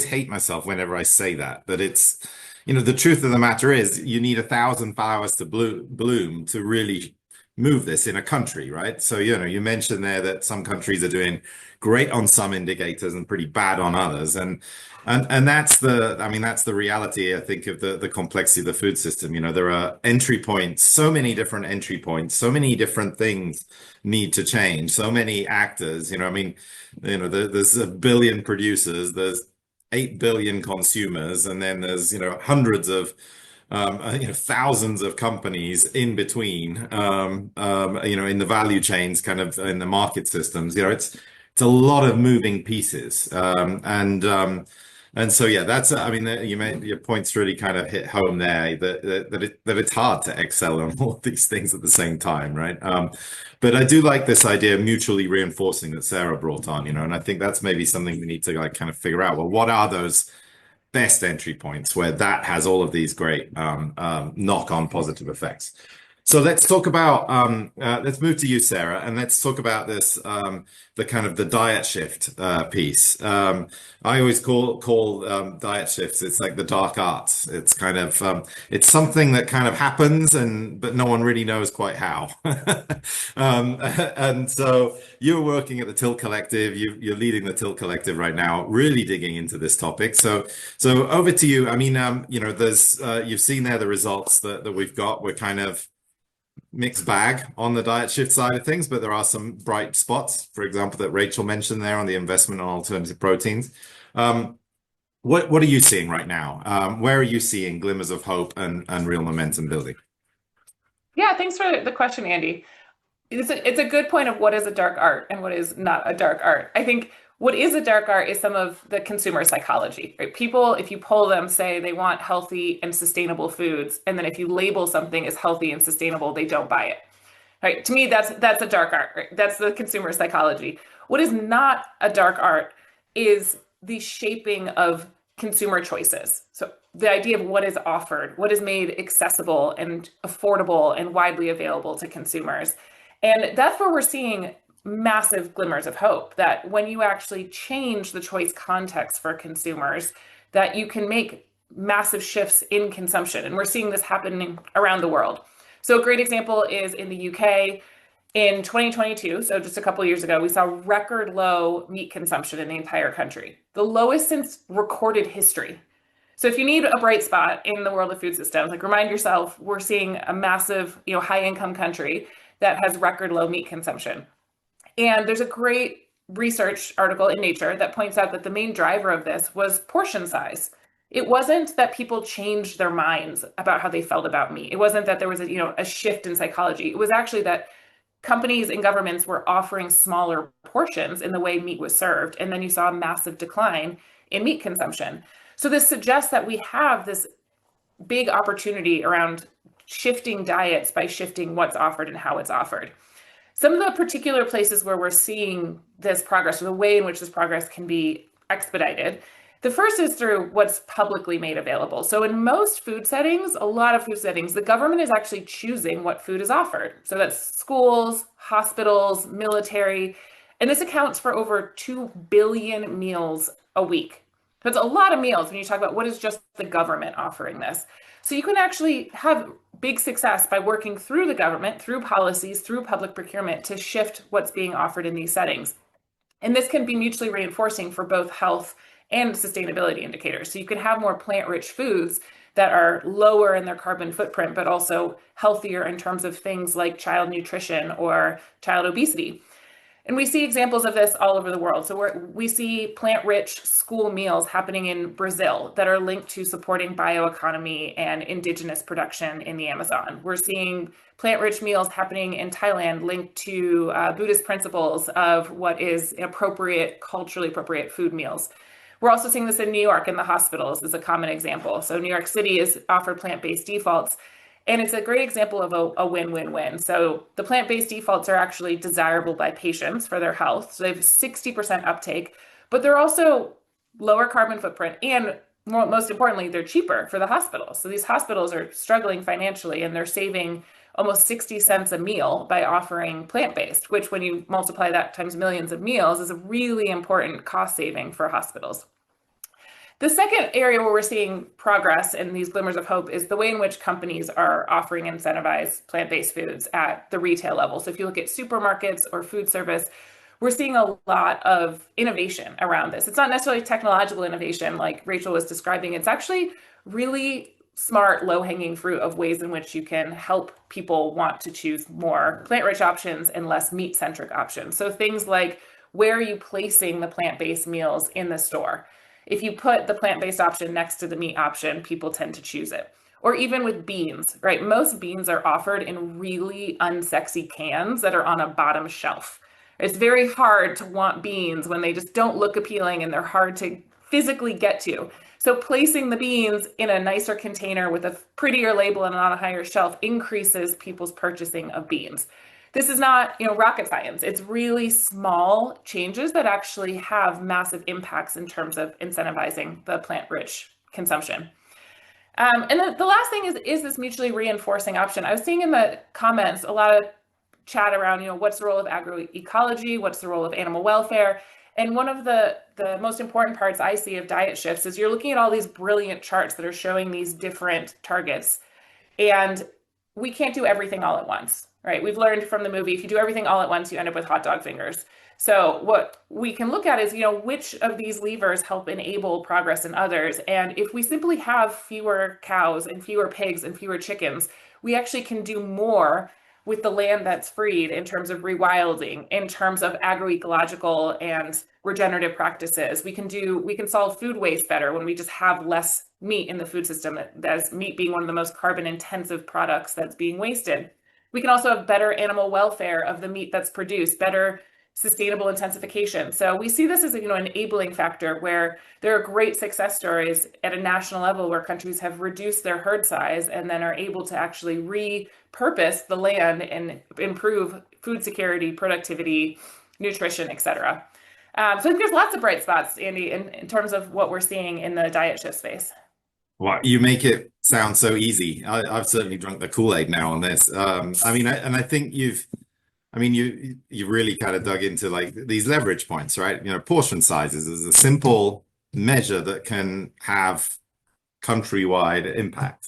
hate myself whenever I say that it's, you know, the truth of the matter is you need 1,000 flowers to bloom to really move this in a country, right? So, you know, you mentioned there that some countries are doing great on some indicators and pretty bad on others, and that's the reality, I think, of the complexity of the food system. You know, there are entry points, so many different entry points, so many different things need to change, so many actors. You know, I mean, you know, there's 1 billion producers, there's 8 billion consumers, and then there's, you know, hundreds of you know, thousands of companies in between, you know, in the value chains, kind of in the market systems. You know, it's a lot of moving pieces, and so yeah, that's, I mean, your points really kind of hit home there, that it's hard to excel on all these things at the same time, right? But I do like this idea of mutually reinforcing that Sarah brought on, you know, and I think that's maybe something we need to like kind of figure out. Well, what are those best entry points where that has all of these great knock-on positive effects? So let's talk about let's move to you, Sarah, and let's talk about this the kind of the diet shift piece. I always call diet shifts. It's like the dark arts. It's kind of it's something that kind of happens, but no one really knows quite how. And so you're working at the Tilt Collective. You're leading the Tilt Collective right now, really digging into this topic. So over to you. I mean, you know, there's you've seen there the results that we've got. We're kind of mixed bag on the diet shift side of things, but there are some bright spots, for example, that Rachel mentioned there on the investment on alternative proteins. What are you seeing right now? Where are you seeing glimmers of hope and real momentum building? Yeah, thanks for the question, Andy. It's a good point of what is a dark art and what is not a dark art. I think what is a dark art is some of the consumer psychology, right? People, if you poll them, say they want healthy and sustainable foods, and then if you label something as healthy and sustainable, they don't buy it. Right? To me, that's a dark art. Right? That's the consumer psychology. What is not a dark art is the shaping of consumer choices. So the idea of what is offered, what is made accessible and affordable and widely available to consumers. And that's where we're seeing massive glimmers of hope, that when you actually change the choice context for consumers, that you can make massive shifts in consumption. And we're seeing this happening around the world. So a great example is in the UK in 2022, so just a couple of years ago, we saw record low meat consumption in the entire country, the lowest since recorded history. So if you need a bright spot in the world of food systems, like remind yourself, we're seeing a massive, high income country that has record low meat consumption. And there's a great research article in Nature that points out that the main driver of this was portion size. It wasn't that people changed their minds about how they felt about meat. It wasn't that there was a shift in psychology. It was actually that companies and governments were offering smaller portions in the way meat was served. And then you saw a massive decline in meat consumption. So this suggests that we have this big opportunity around shifting diets by shifting what's offered and how it's offered. Some of the particular places where we're seeing this progress, or the way in which this progress can be expedited, the first is through what's publicly made available. So in most food settings, a lot of food settings, the government is actually choosing what food is offered. So that's schools, hospitals, military, and this accounts for over 2 billion meals a week. That's a lot of meals when you talk about what is just the government offering this. So you can actually have big success by working through the government, through policies, through public procurement to shift what's being offered in these settings. And this can be mutually reinforcing for both health and sustainability indicators. So you can have more plant-rich foods that are lower in their carbon footprint, but also healthier in terms of things like child nutrition or child obesity. And we see examples of this all over the world. So we see plant-rich school meals happening in Brazil that are linked to supporting bioeconomy and indigenous production in the Amazon. We're seeing plant-rich meals happening in Thailand linked to Buddhist principles of what is appropriate, culturally appropriate food meals. We're also seeing this in New York in the hospitals as a common example. So New York City has offered plant-based defaults. And it's a great example of a win-win-win. So the plant-based defaults are actually desirable by patients for their health. So they have 60% uptake, but they're also lower carbon footprint. And most importantly, they're cheaper for the hospitals. So these hospitals are struggling financially and they're saving almost 60 cents a meal by offering plant-based, which when you multiply that times millions of meals is a really important cost saving for hospitals. The second area where we're seeing progress and these glimmers of hope is the way in which companies are offering incentivized plant-based foods at the retail level. So if you look at supermarkets or food service, we're seeing a lot of innovation around this. It's not necessarily technological innovation like Rachel was describing. It's actually really smart, low-hanging fruit of ways in which you can help people want to choose more plant-rich options and less meat-centric options. So things like, where are you placing the plant-based meals in the store? If you put the plant-based option next to the meat option, people tend to choose it. Or even with beans, right? Most beans are offered in really unsexy cans that are on a bottom shelf. It's very hard to want beans when they just don't look appealing and they're hard to physically get to. So placing the beans in a nicer container with a prettier label and on a higher shelf increases people's purchasing of beans. This is not, rocket science. It's really small changes that actually have massive impacts in terms of incentivizing the plant-rich consumption. And the last thing is this mutually reinforcing option. I was seeing in the comments a lot of chat around, what's the role of agroecology, what's the role of animal welfare. And one of the most important parts I see of diet shifts is you're looking at all these brilliant charts that are showing these different targets. And we can't do everything all at once, right? We've learned from the movie, if you do everything all at once, you end up with hot dog fingers. So what we can look at is, which of these levers help enable progress in others. And if we simply have fewer cows and fewer pigs and fewer chickens, we actually can do more with the land that's freed in terms of rewilding, in terms of agroecological and regenerative practices. We can solve food waste better when we just have less meat in the food system, as meat being one of the most carbon intensive products that's being wasted. We can also have better animal welfare of the meat that's produced, better sustainable intensification. So we see this as an enabling factor where there are great success stories at a national level where countries have reduced their herd size and then are able to actually repurpose the land and improve food security, productivity, nutrition, etc. So I think there's lots of bright spots, Andy, in terms of what we're seeing in the diet shift space. Well, you make it sound so easy. I've certainly drunk the Kool-Aid now on this. I think you really kind of dug into like these leverage points, right? Portion sizes is a simple measure that can have countrywide impact.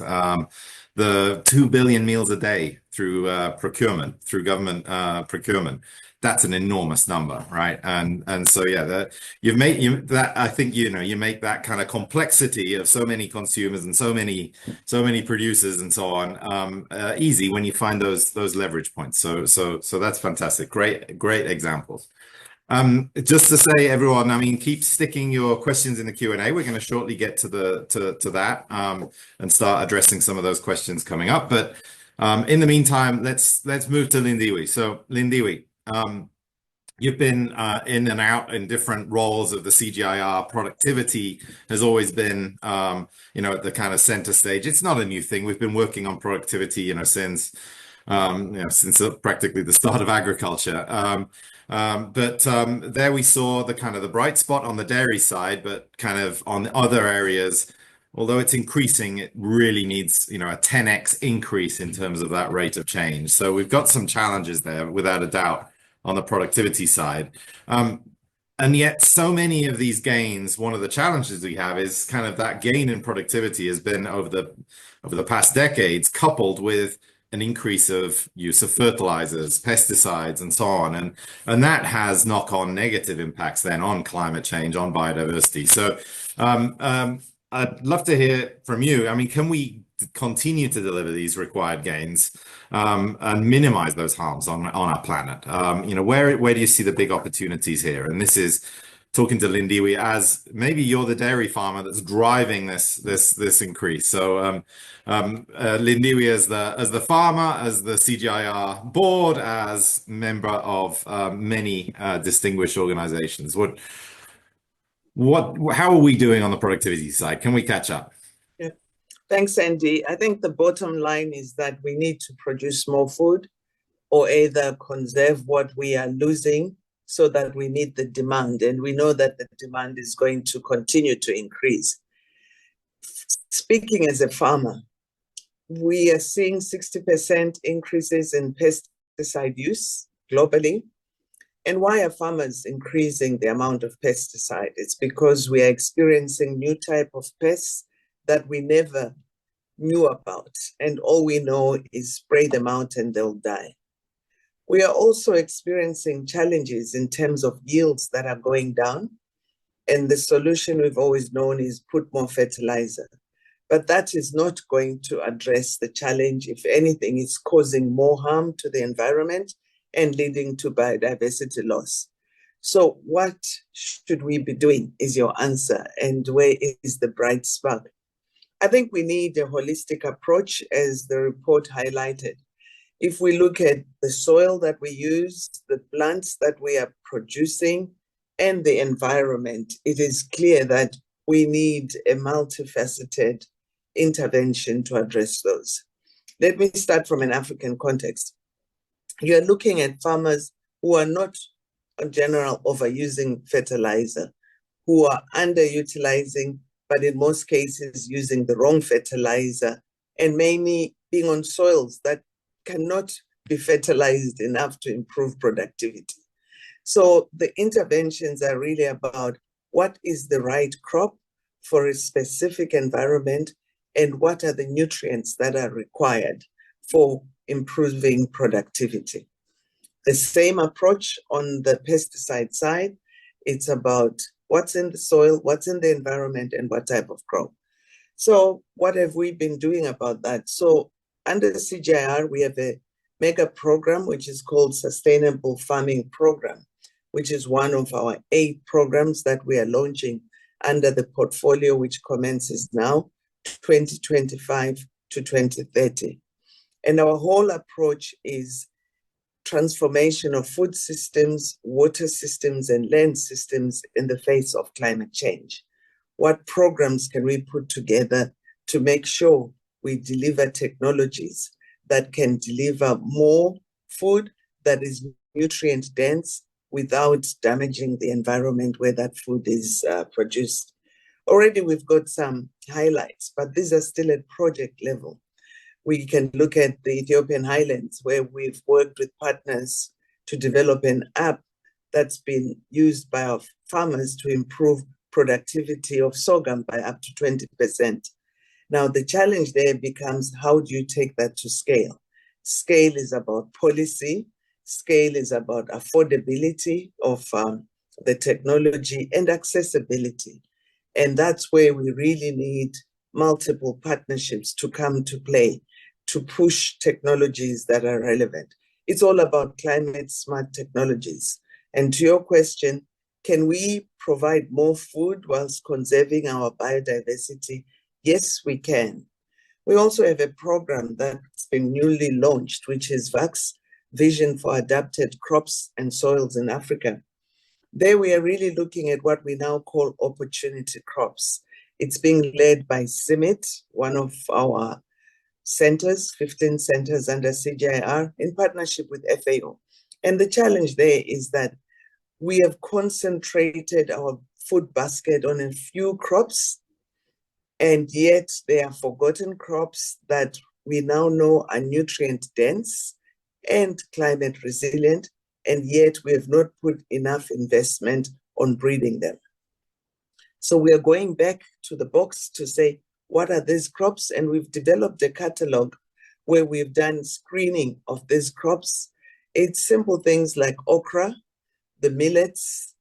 The 2 billion meals a day through procurement, through government procurement, that's an enormous number, right? And so yeah, you make that kind of complexity of so many consumers and so many producers and so on easy when you find those leverage points. So that's fantastic. Great examples. Just to say, everyone, keep sticking your questions in the Q&A. We're going to shortly get to that and start addressing some of those questions coming up. But in the meantime, let's move to Lindiwe. So Lindiwe, you've been in and out in different roles of the CGIAR. Productivity has always been, at the kind of center stage. It's not a new thing. We've been working on productivity, since practically the start of agriculture. But there we saw the bright spot on the dairy side, but kind of on the other areas, although it's increasing, it really needs, a 10x increase in terms of that rate of change. So we've got some challenges there, without a doubt, on the productivity side. And yet so many of these gains, one of the challenges we have is kind of that gain in productivity has been over the past decades, coupled with an increase of use of fertilizers, pesticides, and so on. And that has knock-on negative impacts then on climate change, on biodiversity. So I'd love to hear from you. Can we continue to deliver these required gains and minimize those harms on our planet? Where do you see the big opportunities here? And this is talking to Lindiwe as maybe you're the dairy farmer that's driving this increase. So Lindiwe as the farmer, as the CGIAR board, as member of many distinguished organizations. How are we doing on the productivity side? Can we catch up? Yeah. Thanks, Andy. I think the bottom line is that we need to produce more food or either conserve what we are losing so that we meet the demand. And we know that the demand is going to continue to increase. Speaking as a farmer, we are seeing 60% increases in pesticide use globally. And why are farmers increasing the amount of pesticide? It's because we are experiencing new type of pests that we never knew about. And all we know is spray them out and they'll die. We are also experiencing challenges in terms of yields that are going down. And the solution we've always known is put more fertilizer. But that is not going to address the challenge. If anything, it's causing more harm to the environment and leading to biodiversity loss. So what should we be doing is your answer, and where is the bright spark? I think we need a holistic approach, as the report highlighted. If we look at the soil that we use, the plants that we are producing, and the environment, it is clear that we need a multifaceted intervention to address those. Let me start from an African context. You're looking at farmers who are not, in general, overusing fertilizer, who are underutilizing, but in most cases using the wrong fertilizer, and mainly being on soils that cannot be fertilized enough to improve productivity. So the interventions are really about what is the right crop for a specific environment and what are the nutrients that are required for improving productivity. The same approach on the pesticide side, it's about what's in the soil, what's in the environment, and what type of crop. So what have we been doing about that? So under the CGIAR, we have a mega program, which is called Sustainable Farming Program, which is one of our 8 programs that we are launching under the portfolio, which commences now, 2025 to 2030. And our whole approach is transformation of food systems, water systems, and land systems in the face of climate change. What programs can we put together to make sure we deliver technologies that can deliver more food that is nutrient dense without damaging the environment where that food is produced? Already we've got some highlights, but these are still at project level. We can look at the Ethiopian highlands, where we've worked with partners to develop an app that's been used by our farmers to improve productivity of sorghum by up to 20%. Now, the challenge there becomes, how do you take that to scale? Scale is about policy. Scale is about affordability of the technology and accessibility. And that's where we really need multiple partnerships to come to play to push technologies that are relevant. It's all about climate smart technologies. And to your question, can we provide more food whilst conserving our biodiversity? Yes, we can. We also have a program that's been newly launched, which is VAX, Vision for Adapted Crops and Soils in Africa. There we are really looking at what we now call opportunity crops. It's being led by CIMIT, one of our centers, 15 centers under CGIAR, in partnership with FAO. And the challenge there is that we have concentrated our food basket on a few crops, and yet they are forgotten crops that we now know are nutrient dense and climate resilient, and yet we have not put enough investment on breeding them. So we are going back to the box to say, what are these crops? And we've developed a catalog where we've done screening of these crops. It's simple things like okra, the millets,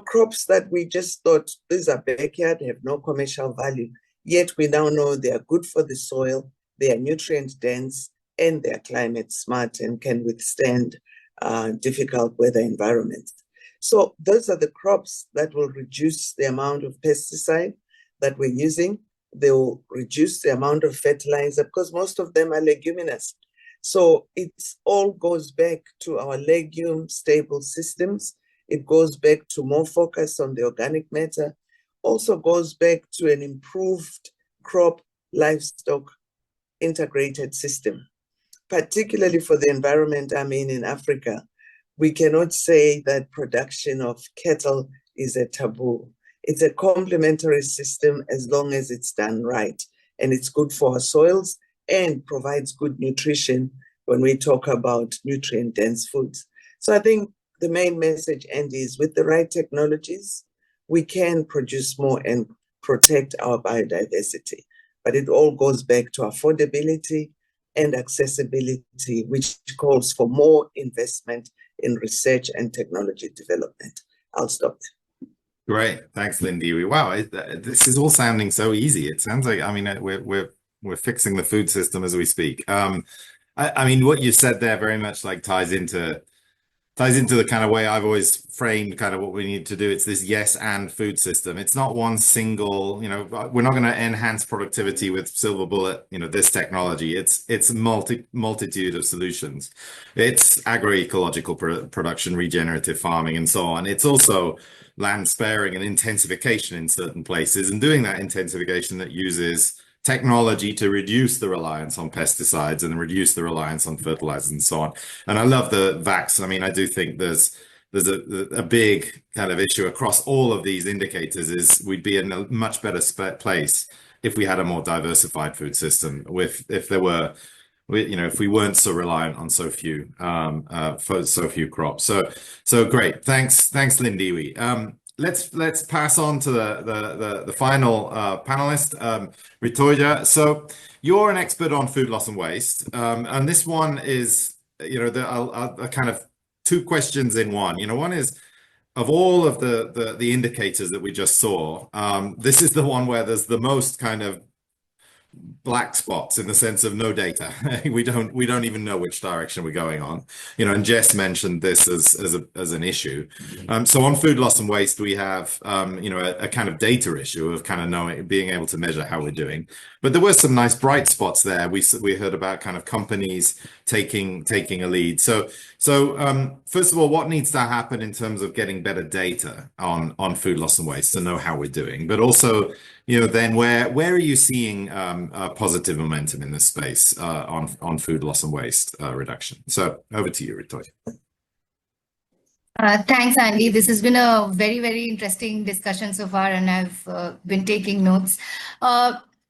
crops that we just thought these are backyard, have no commercial value. Yet we now know they are good for the soil, they are nutrient dense, and they are climate smart and can withstand difficult weather environments. So those are the crops that will reduce the amount of pesticide that we're using. They will reduce the amount of fertilizer because most of them are leguminous. So it all goes back to our legume stable systems. It goes back to more focus on the organic matter. Also goes back to an improved crop livestock integrated system, particularly for the environment. I mean, in Africa, we cannot say that production of cattle is a taboo. It's a complementary system as long as it's done right. And it's good for our soils and provides good nutrition when we talk about nutrient-dense foods. So I think the main message, Andy, is with the right technologies, we can produce more and protect our biodiversity. But it all goes back to affordability and accessibility, which calls for more investment in research and technology development. I'll stop there. Great, thanks, Lindy. Wow, this is all sounding so easy. It sounds like, I mean, we're fixing the food system as we speak. I mean, what you said there very much like ties into the kind of way I've always framed kind of what we need to do. It's this yes and food system. It's not one single, we're not going to enhance productivity with silver bullet, this technology. It's multitude of solutions. It's agroecological production, regenerative farming, and so on. It's also land sparing and intensification in certain places, and doing that intensification that uses technology to reduce the reliance on pesticides and reduce the reliance on fertilizers and so on. And I love the VAX. I mean, I do think there's a big kind of issue across all of these indicators is we'd be in a much better place if we had a more diversified food system, if there were, if we weren't so reliant on so few crops. So great. Thanks, Lindiwe. Let's pass on to the final panelist, Ritoya. So you're an expert on food loss and waste, and this one is, I'll kind of two questions in one. One is, of all of the indicators that we just saw, this is the one where there's the most kind of black spots, in the sense of no data. we don't even know which direction we're going on, and Jess mentioned this as an issue. So on food loss and waste, we have a kind of data issue of kind of being able to measure how we're doing. But there were some nice bright spots there. We heard about kind of companies taking a lead. So first of all, what needs to happen in terms of getting better data on food loss and waste to know how we're doing? But also, then where are you seeing positive momentum in this space on food loss and waste reduction? So over to you, Ritoya. Thanks, Andy. This has been a very, very interesting discussion so far, and I've been taking notes.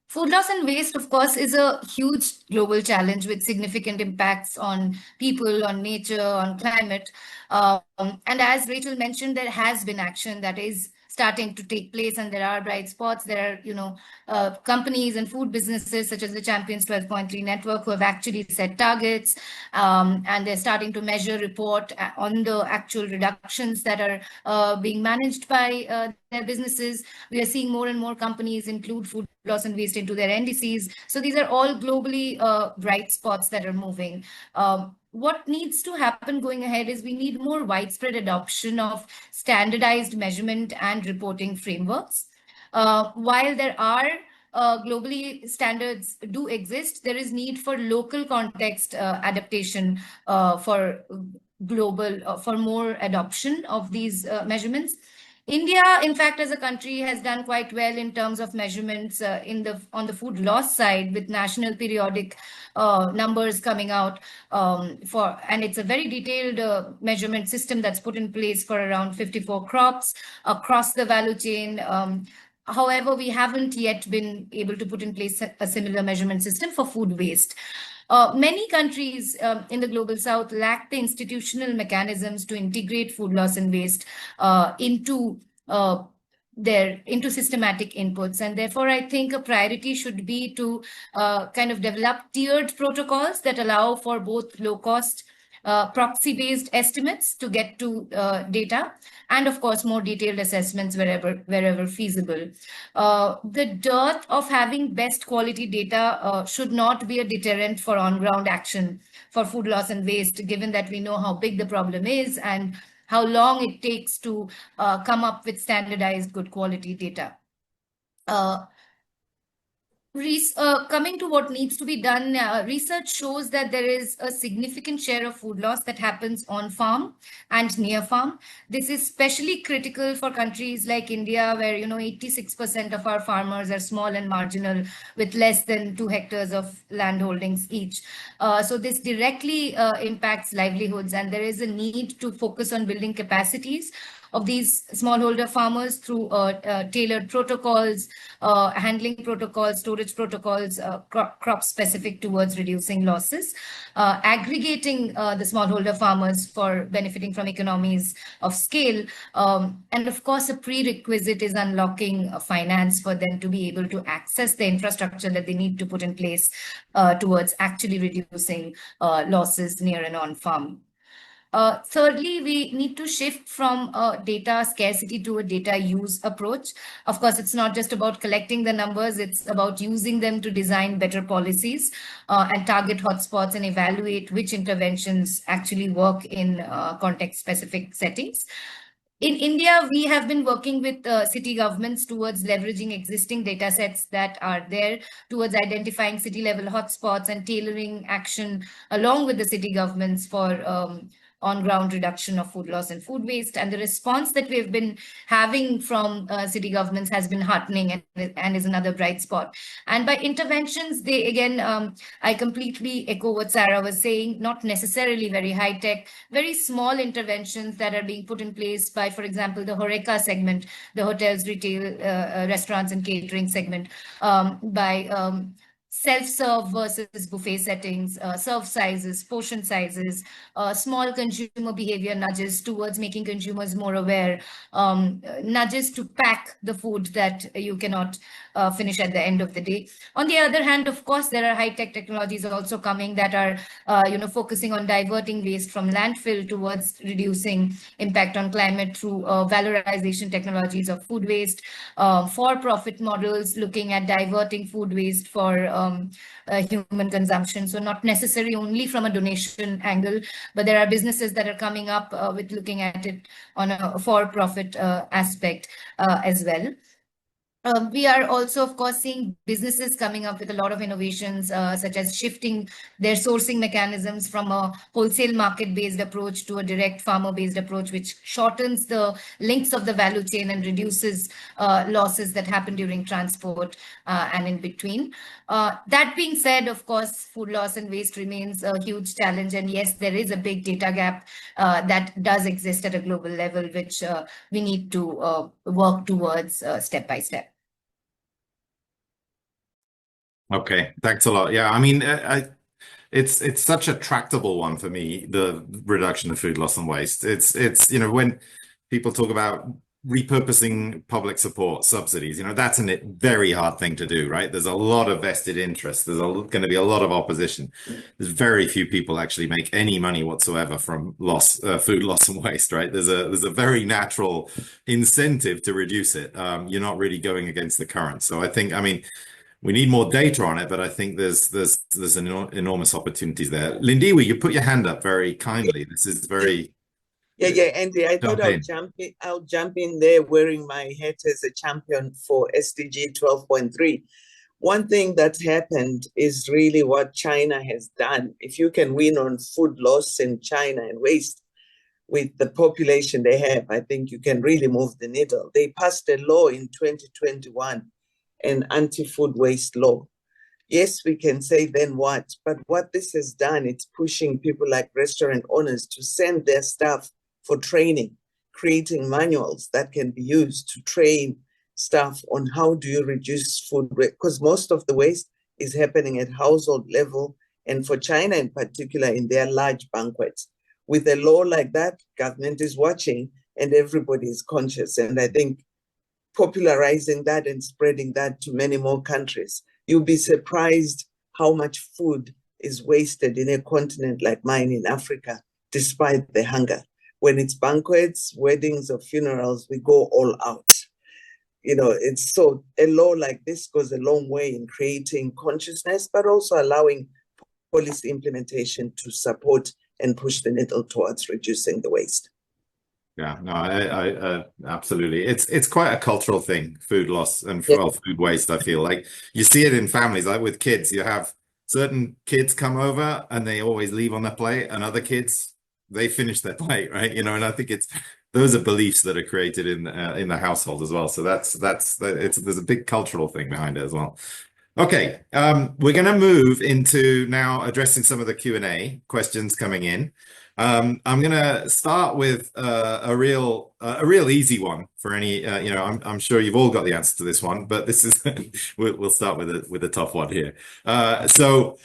Food loss and waste, of course, is a huge global challenge with significant impacts on people, on nature, on climate. And as Rachel mentioned, there has been action that is starting to take place, and there are bright spots. There are, companies and food businesses such as the Champions 12.3 network who have actually set targets, and they're starting to measure, report on the actual reductions that are being managed by their businesses. We are seeing more and more companies include food loss and waste into their NDCs. So these are all globally bright spots that are moving. What needs to happen going ahead is we need more widespread adoption of standardized measurement and reporting frameworks. While there are globally standards do exist, there is need for local context adaptation for global, for more adoption of these measurements. India, in fact, as a country, has done quite well in terms of measurements on the food loss side, with national periodic numbers coming out and it's a very detailed measurement system that's put in place for around 54 crops across the value chain. However, we haven't yet been able to put in place a similar measurement system for food waste. Many countries in the global south lack the institutional mechanisms to integrate food loss and waste into systematic inputs, and therefore I think a priority should be to kind of develop tiered protocols that allow for both low-cost proxy-based estimates to get to data, and of course more detailed assessments wherever feasible. The dearth of having best quality data should not be a deterrent for on-ground action for food loss and waste, given that we know how big the problem is and how long it takes to come up with standardized good quality data. Coming to what needs to be done, research shows that there is a significant share of food loss that happens on farm and near farm. This is especially critical for countries like India, where 86% of our farmers are small and marginal with less than 2 hectares of land holdings each. So this directly impacts livelihoods, and there is a need to focus on building capacities of these smallholder farmers through tailored protocols, handling protocols, storage protocols, crop specific towards reducing losses, aggregating the smallholder farmers for benefiting from economies of scale. And of course, a prerequisite is unlocking finance for them to be able to access the infrastructure that they need to put in place towards actually reducing losses near and on farm. Thirdly, we need to shift from a data scarcity to a data use approach. Of course, it's not just about collecting the numbers, it's about using them to design better policies and target hotspots and evaluate which interventions actually work in context-specific settings. In India, we have been working with city governments towards leveraging existing data sets that are there, towards identifying city-level hotspots and tailoring action along with the city governments for on-ground reduction of food loss and food waste. And the response that we've been having from city governments has been heartening and is another bright spot. And by interventions, they again, I completely echo what Sarah was saying, not necessarily very high-tech, very small interventions that are being put in place by, for example, the HoReCa segment, the hotels, retail, restaurants and catering segment, by self-serve versus buffet settings, serve sizes, portion sizes, small consumer behavior nudges towards making consumers more aware, nudges to pack the food that you cannot finish at the end of the day. On the other hand, of course, there are high-tech technologies also coming that are, focusing on diverting waste from landfill towards reducing impact on climate through valorization technologies of food waste, for-profit models looking at diverting food waste for human consumption. So not necessarily only from a donation angle, but there are businesses that are coming up with looking at it on a for-profit aspect as well. We are also, of course, seeing businesses coming up with a lot of innovations, such as shifting their sourcing mechanisms from a wholesale market-based approach to a direct farmer-based approach, which shortens the links of the value chain and reduces losses that happen during transport and in between. That being said, of course, food loss and waste remains a huge challenge. And yes, there is a big data gap that does exist at a global level, which we need to work towards step by step. Okay, thanks a lot. Yeah, I mean, it's such a tractable one for me, the reduction of food loss and waste. It's when people talk about repurposing public support subsidies, that's a very hard thing to do, right? There's a lot of vested interest. There's going to be a lot of opposition. There's very few people actually make any money whatsoever from food loss and waste, right? There's a very natural incentive to reduce it. You're not really going against the current. So I think, we need more data on it, but I think there's enormous opportunities there. Lindiwe, you put your hand up very kindly. This is very... Yeah, Andy, I thought I'll jump in there wearing my hat as a champion for SDG 12.3. One thing that's happened is really what China has done. If you can win on food loss in China and waste with the population they have, I think you can really move the needle. They passed a law in 2021, an anti-food waste law. Yes, we can say then what, but what this has done, it's pushing people like restaurant owners to send their staff for training, creating manuals that can be used to train staff on how do you reduce food waste, because most of the waste is happening at household level, and for China in particular, in their large banquets. With a law like that, government is watching and everybody is conscious. And I think popularizing that and spreading that to many more countries, you'll be surprised how much food is wasted in a continent like mine in Africa, despite the hunger. When it's banquets, weddings, or funerals, we go all out. It's so a law like this goes a long way in creating consciousness, but also allowing policy implementation to support and push the needle towards reducing the waste. Yeah, no, I absolutely. It's quite a cultural thing, food loss and food waste. I feel like you see it in families, like with kids. You have certain kids come over and they always leave on their plate, and other kids, they finish their plate, right? And I think those are beliefs that are created in the household as well. So there's a big cultural thing behind it as well. Okay, we're going to move into now addressing some of the Q&A questions coming in. I'm going to start with a real easy one for any, I'm sure you've all got the answer to this one, but this is, we'll start with a tough one here. So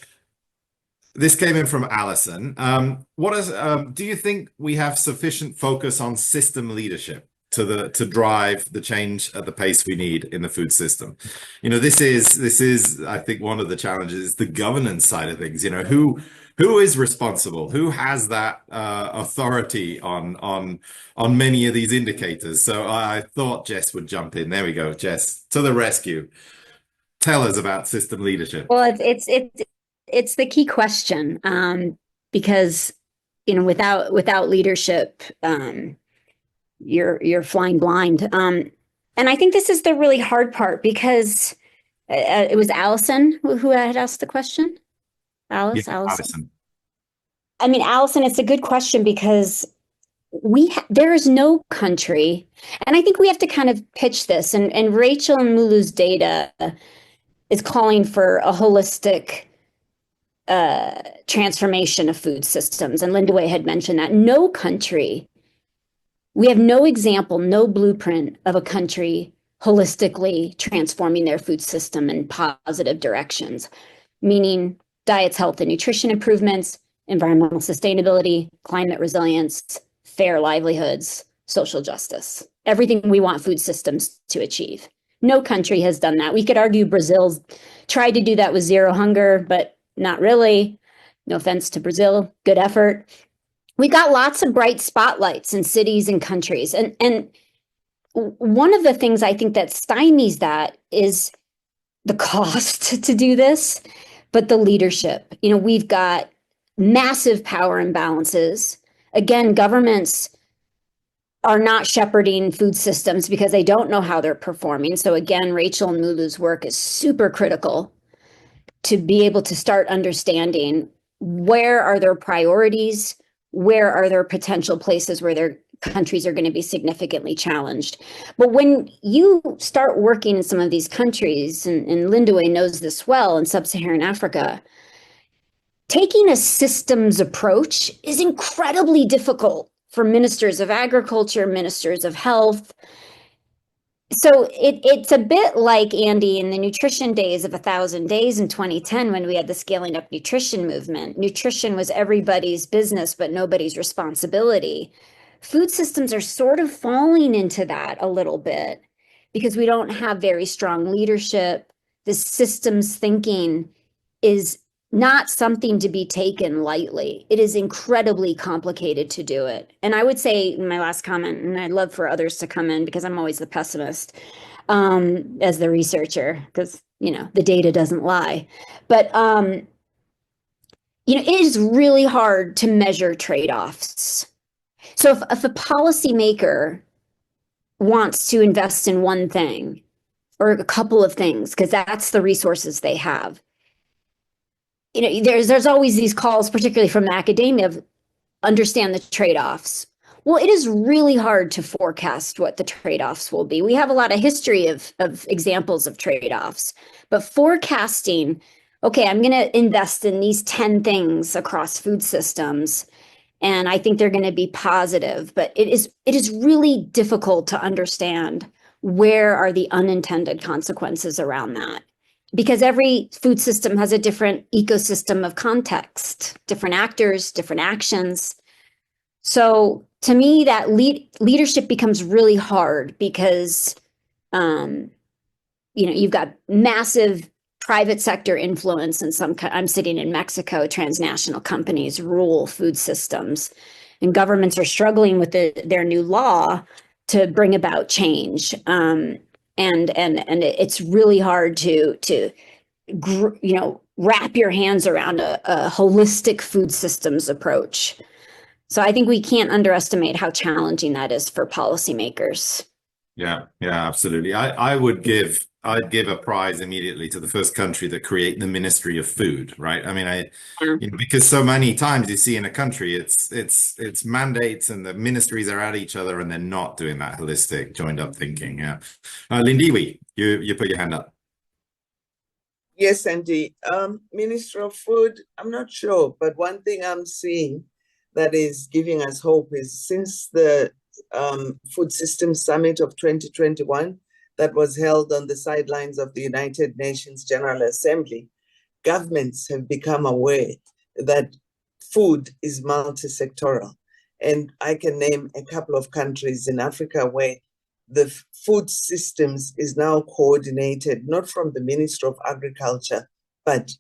this came in from Allison. Do you think we have sufficient focus on system leadership to drive the change at the pace we need in the food system? This is, I think, one of the challenges is the governance side of things. Who is responsible? Who has that authority on many of these indicators? So I thought Jess would jump in. There we go, Jess, to the rescue. Tell us about system leadership. Well, it's the key question, because without leadership, you're flying blind. And I think this is the really hard part, because it was Allison who had asked the question. Allison. I mean, Allison, it's a good question because there is no country, and I think we have to kind of pitch this, and Rachel and Mulu's data is calling for a holistic transformation of food systems. And Linda Way had mentioned that no country, we have no example, no blueprint of a country holistically transforming their food system in positive directions, meaning diets, health, and nutrition improvements, environmental sustainability, climate resilience, fair livelihoods, social justice, everything we want food systems to achieve. No country has done that. We could argue Brazil's tried to do that with zero hunger, but not really. No offense to Brazil, good effort. We got lots of bright spotlights in cities and countries. And one of the things I think that stymies that is the cost to do this, but the leadership. You know, we've got massive power imbalances. Again, governments are not shepherding food systems because they don't know how they're performing. So again, Rachel and Mulu's work is super critical to be able to start understanding where are their priorities, where are there potential places where their countries are going to be significantly challenged. But when you start working in some of these countries, and Linda Way knows this well, in sub-Saharan Africa, taking a systems approach is incredibly difficult for ministers of agriculture, ministers of health. So it's a bit like, Andy, in the nutrition days of 1,000 days in 2010, when we had the scaling up nutrition movement. Nutrition was everybody's business, but nobody's responsibility. Food systems are sort of falling into that a little bit because we don't have very strong leadership. The systems thinking is not something to be taken lightly. It is incredibly complicated to do it. And I would say in my last comment, and I'd love for others to come in because I'm always the pessimist as the researcher, because, you know, the data doesn't lie. But, you know, it is really hard to measure trade-offs. So if a policymaker wants to invest in one thing or a couple of things, because that's the resources they have, you know, there's always these calls, particularly from academia, of understand the trade-offs. Well, it is really hard to forecast what the trade-offs will be. We have a lot of history of examples of trade-offs, but forecasting, okay, I'm going to invest in these 10 things across food systems, and I think they're going to be positive, but it is really difficult to understand where are the unintended consequences around that. Because every food system has a different ecosystem of context, different actors, different actions. So to me, that leadership becomes really hard because, you know, you've got massive private sector influence in some, I'm sitting in Mexico, transnational companies rule food systems, and governments are struggling with their new law to bring about change. And it's really hard to you know, wrap your hands around a holistic food systems approach. So I think we can't underestimate how challenging that is for policymakers. Yeah, absolutely. I'd give a prize immediately to the first country that create the Ministry of Food, right? I mean, you know, because so many times you see in a country, it's mandates and the ministries are at each other and they're not doing that holistic, joined up thinking. Yeah. Lindiwe, you put your hand up. Yes, Andy. Minister of Food, I'm not sure, but one thing I'm seeing that is giving us hope is since the Food Systems Summit of 2021 that was held on the sidelines of the United Nations General Assembly, governments have become aware that food is multi-sectoral. And I can name a couple of countries in Africa where the food systems is now coordinated, not from the Minister of Agriculture, but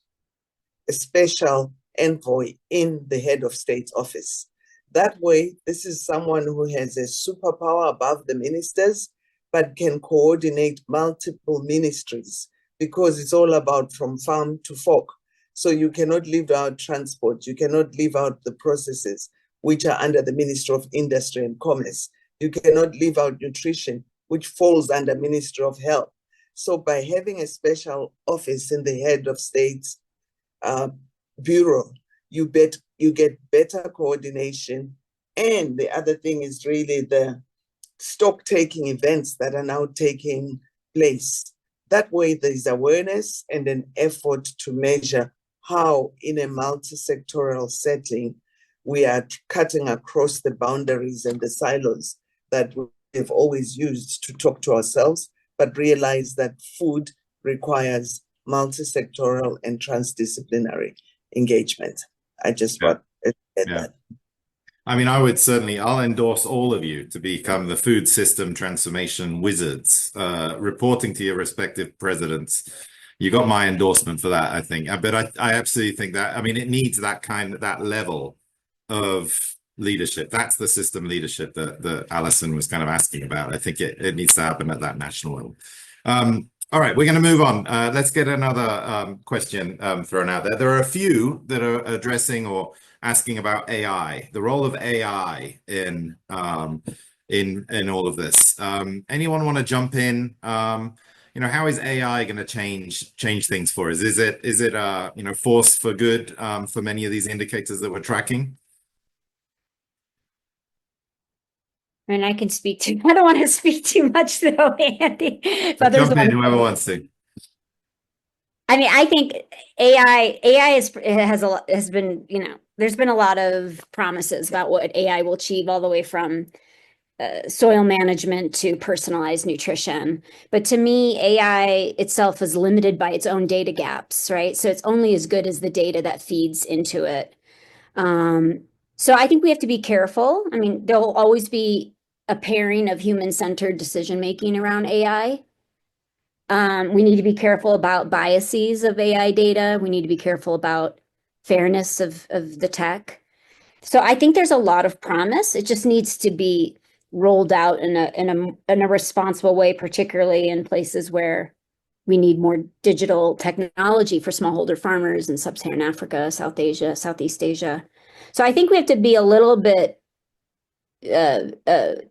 a special envoy in the head of state's office. That way, this is someone who has a superpower above the ministers, but can coordinate multiple ministries because it's all about from farm to fork. So you cannot leave out transport. You cannot leave out the processes which are under the Ministry of Industry and Commerce. You cannot leave out nutrition, which falls under Ministry of Health. So by having a special office in the head of state's bureau, you get better coordination. And the other thing is really the stock taking events that are now taking place. That way there's awareness and an effort to measure how in a multi-sectoral setting we are cutting across the boundaries and the silos that we've always used to talk to ourselves, but realize that food requires multi-sectoral and transdisciplinary engagement. I just want to add that. I mean, I'll endorse all of you to become the food system transformation wizards, reporting to your respective presidents. You got my endorsement for that, I think. But I absolutely think that, I mean, it needs that level of leadership. That's the system leadership that Alison was kind of asking about. I think it needs to happen at that national level. All right, we're going to move on. Let's get another question thrown out there. There are a few that are addressing or asking about AI, the role of AI in all of this. Anyone want to jump in? How is AI going to change things for us? Is it force for good for many of these indicators that we're tracking? I mean, I can speak to. I don't want to speak too much though, Andy. But jump in, whoever wants to. I mean, I think AI has been, there's been a lot of promises about what AI will achieve, all the way from soil management to personalized nutrition. But to me, AI itself is limited by its own data gaps, right? So it's only as good as the data that feeds into it. So I think we have to be careful. I mean, there'll always be a pairing of human-centered decision-making around AI. We need to be careful about biases of AI data. We need to be careful about fairness of the tech. So I think there's a lot of promise. It just needs to be rolled out in a responsible way, particularly in places where we need more digital technology for smallholder farmers in sub-Saharan Africa, South Asia, Southeast Asia. So I think we have to be a little bit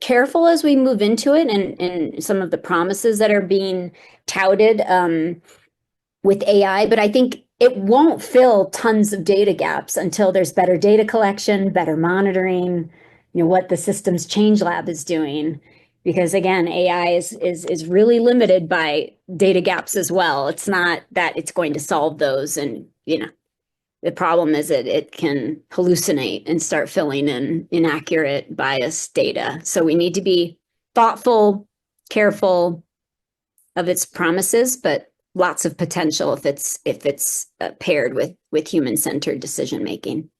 careful as we move into it, and some of the promises that are being touted with AI. But I think it won't fill tons of data gaps until there's better data collection, better monitoring, what the Systems Change Lab is doing. Because again, AI is really limited by data gaps as well. It's not that it's going to solve those, and the problem is that it can hallucinate and start filling in inaccurate, biased data. So we need to be thoughtful, careful of its promises, but lots of potential if it's paired with human-centered decision making.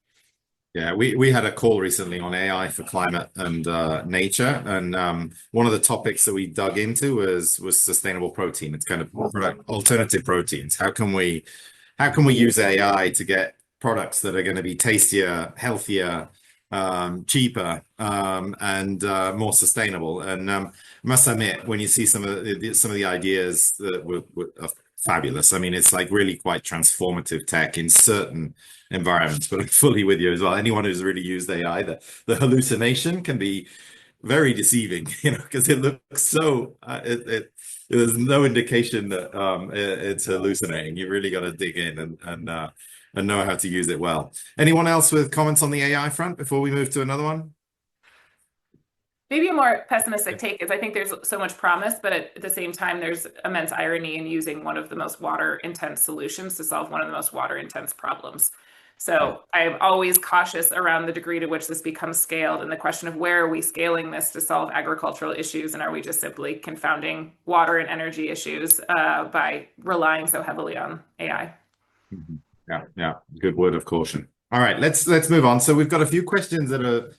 Yeah, we had a call recently on AI for climate and nature, and one of the topics that we dug into was sustainable protein. It's kind of alternative proteins. How can we use AI to get products that are going to be tastier, healthier, cheaper, and more sustainable? And I must admit, when you see some of the ideas that are fabulous. I mean, it's like really quite transformative tech in certain environments, but I'm fully with you as well. Anyone who's really used AI, the hallucination can be very deceiving, because it looks so, there's no indication that it's hallucinating. You really got to dig in and know how to use it well. Anyone else with comments on the AI front before we move to another one? Maybe a more pessimistic take is I think there's so much promise, but at the same time, there's immense irony in using one of the most water-intense solutions to solve one of the most water-intense problems. So I'm always cautious around the degree to which this becomes scaled, and the question of where are we scaling this to solve agricultural issues, and are we just simply confounding water and energy issues by relying so heavily on AI? Mm-hmm. Yeah, good word of caution. All right, let's move on. So we've got a few questions that are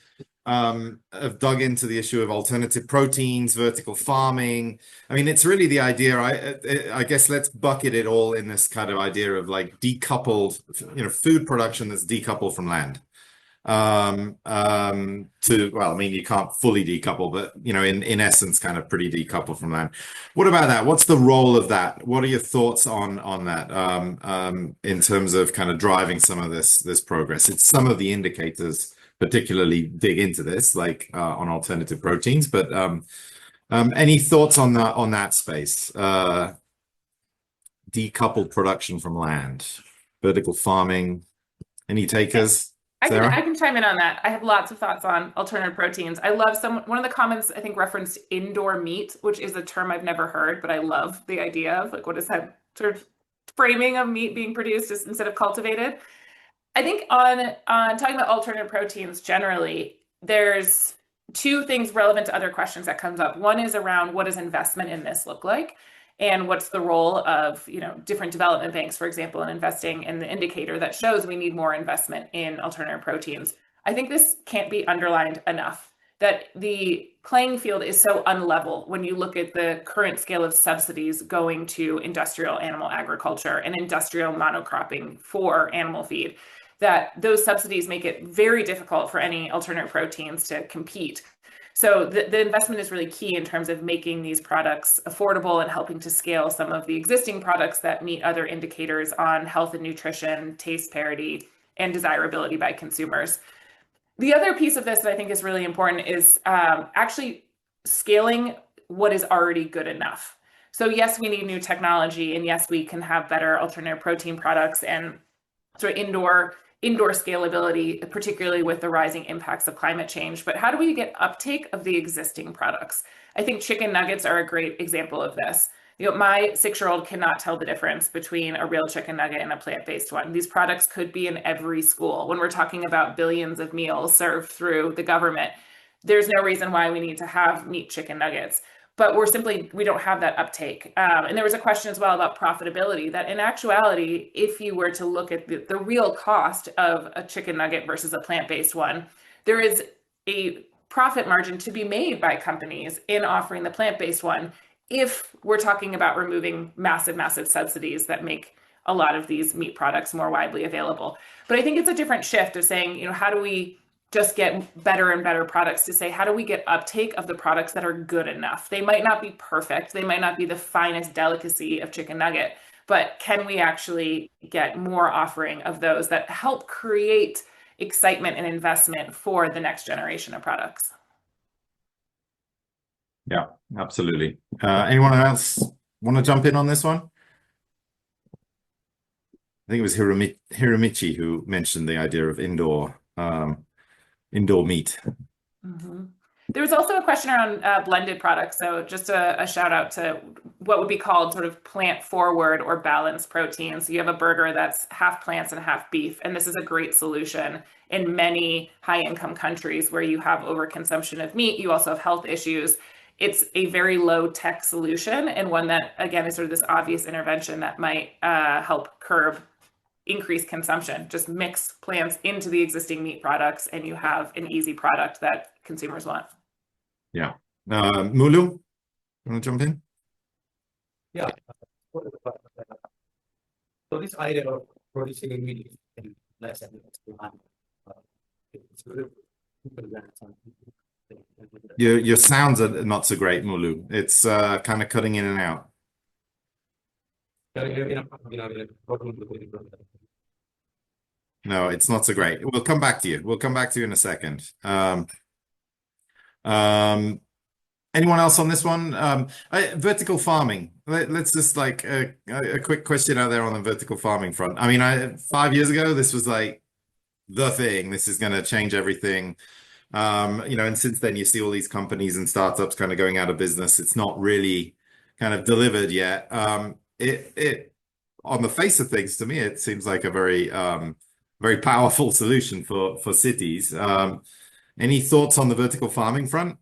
have dug into the issue of alternative proteins, vertical farming. I mean, it's really the idea. I guess let's bucket it all in this kind of idea of like decoupled, food production that's decoupled from land. Well, I mean, you can't fully decouple, but in essence, kind of pretty decoupled from land. What about that? What's the role of that? What are your thoughts on that in terms of kind of driving some of this progress? It's some of the indicators particularly dig into this, like on alternative proteins, but any thoughts on that space? Decoupled production from land, vertical farming. Any takers? I Sarah? can chime in on that. I have lots of thoughts on alternative proteins. I love one of the comments I think referenced indoor meat, which is a term I've never heard, but I love the idea of like what is that sort of framing of meat being produced instead of cultivated. I think on talking about alternative proteins generally, there's two things relevant to other questions that comes up. One is around what does investment in this look like? And what's the role of, different development banks, for example, in investing in the indicator that shows we need more investment in alternative proteins. I think this can't be underlined enough, that the playing field is so unlevel when you look at the current scale of subsidies going to industrial animal agriculture and industrial monocropping for animal feed, that those subsidies make it very difficult for any alternative proteins to compete. So the investment is really key in terms of making these products affordable and helping to scale some of the existing products that meet other indicators on health and nutrition, taste parity, and desirability by consumers. The other piece of this that I think is really important is actually scaling what is already good enough. So yes, we need new technology, and yes, we can have better alternative protein products and sort of indoor scalability, particularly with the rising impacts of climate change. But how do we get uptake of the existing products? I think chicken nuggets are a great example of this. My 6-year-old cannot tell the difference between a real chicken nugget and a plant-based one. These products could be in every school. When we're talking about billions of meals served through the government, there's no reason why we need to have meat chicken nuggets. But we don't have that uptake. And there was a question as well about profitability, that in actuality, if you were to look at the real cost of a chicken nugget versus a plant-based one, there is a profit margin to be made by companies in offering the plant-based one, if we're talking about removing massive, massive subsidies that make a lot of these meat products more widely available. But I think it's a different shift of saying, how do we just get better and better products, to say, how do we get uptake of the products that are good enough? They might not be perfect. They might not be the finest delicacy of chicken nugget, but can we actually get more offering of those that help create excitement and investment for the next generation of products? Yeah, absolutely. Anyone else want to jump in on this one? I think it was Hiromichi who mentioned the idea of indoor meat. Mm-hmm. There was also a question around blended products. So just a shout out to what would be called sort of plant forward or balanced protein. So you have a burger that's half plants and half beef. And this is a great solution in many high income countries where you have overconsumption of meat. You also have health issues. It's a very low tech solution, and one that, again, is sort of this obvious intervention that might help curb increased consumption. Just mix plants into the existing meat products and you have an easy product that consumers want. Yeah. Mulu, you want to jump in? Yeah. So this idea of producing meat in less than your sounds are not so great, Mulu. It's kind of cutting in and out. No, it's not so great. We'll come back to you. We'll come back to you in a second. Anyone else on this one? Vertical farming. Let's just like a quick question out there on the vertical farming front. I mean, 5 years ago, this was like the thing. This is going to change everything. And since then you see all these companies and startups kind of going out of business. It's not really kind of delivered yet. It on the face of things, to me, it seems like a very powerful solution for cities. Any thoughts on the vertical farming front?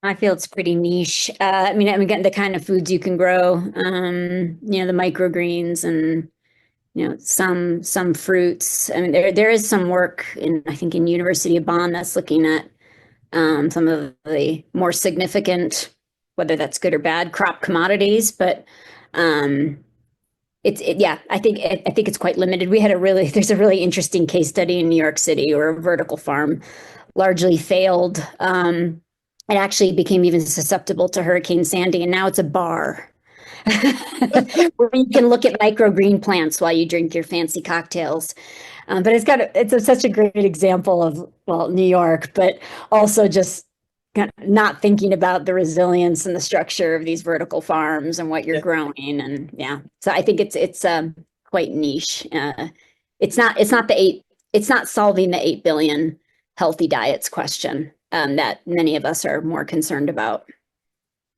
I feel it's pretty niche. I mean, again, the kind of foods you can grow, the microgreens and some fruits. I mean, there is some work I think in University of Bonn that's looking at some of the more significant, whether that's good or bad, crop commodities. But I think it's quite limited. There's a really interesting case study in New York City where a vertical farm largely failed. It actually became even susceptible to Hurricane Sandy, and now it's a bar where you can look at microgreen plants while you drink your fancy cocktails. But it's such a great example of, well, New York, but also just not thinking about the resilience and the structure of these vertical farms and what you're growing. And yeah, so I think it's quite niche. It's not solving the 8 billion healthy diets question that many of us are more concerned about.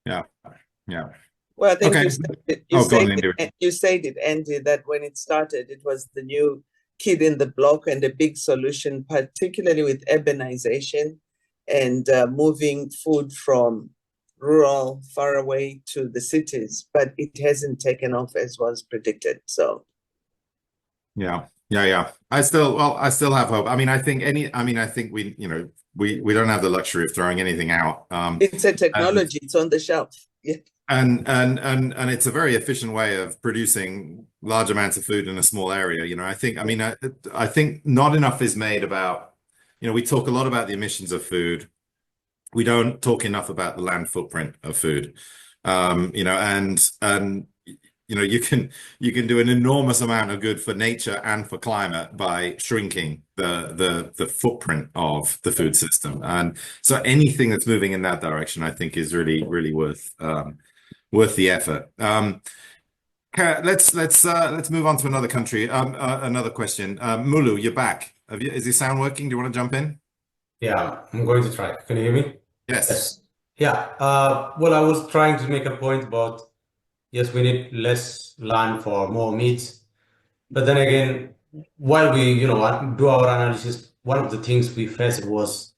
Yeah. Well, I think Okay. you said it, Andy, that when it started, it was the new kid in the block and a big solution, particularly with urbanization and moving food from rural, far away to the cities. But it hasn't taken off as was predicted. So, Yeah. I still have hope. I think we, we don't have the luxury of throwing anything out. it's a technology. It's on the shelf. Yeah. And it's a very efficient way of producing large amounts of food in a small area. I think not enough is made about, we talk a lot about the emissions of food. We don't talk enough about the land footprint of food. You can do an enormous amount of good for nature and for climate by shrinking the footprint of the food system. And so anything that's moving in that direction, I think, is really, really worth the effort. Let's move on to another country. Another question. Mulu, you're back. Is your sound working? Do you want to jump in? Yeah, I'm going to try. Can you hear me? Yes. Yeah. Well, I was trying to make a point about, yes, we need less land for more meat. But then again, while we, do our analysis, one of the things we faced was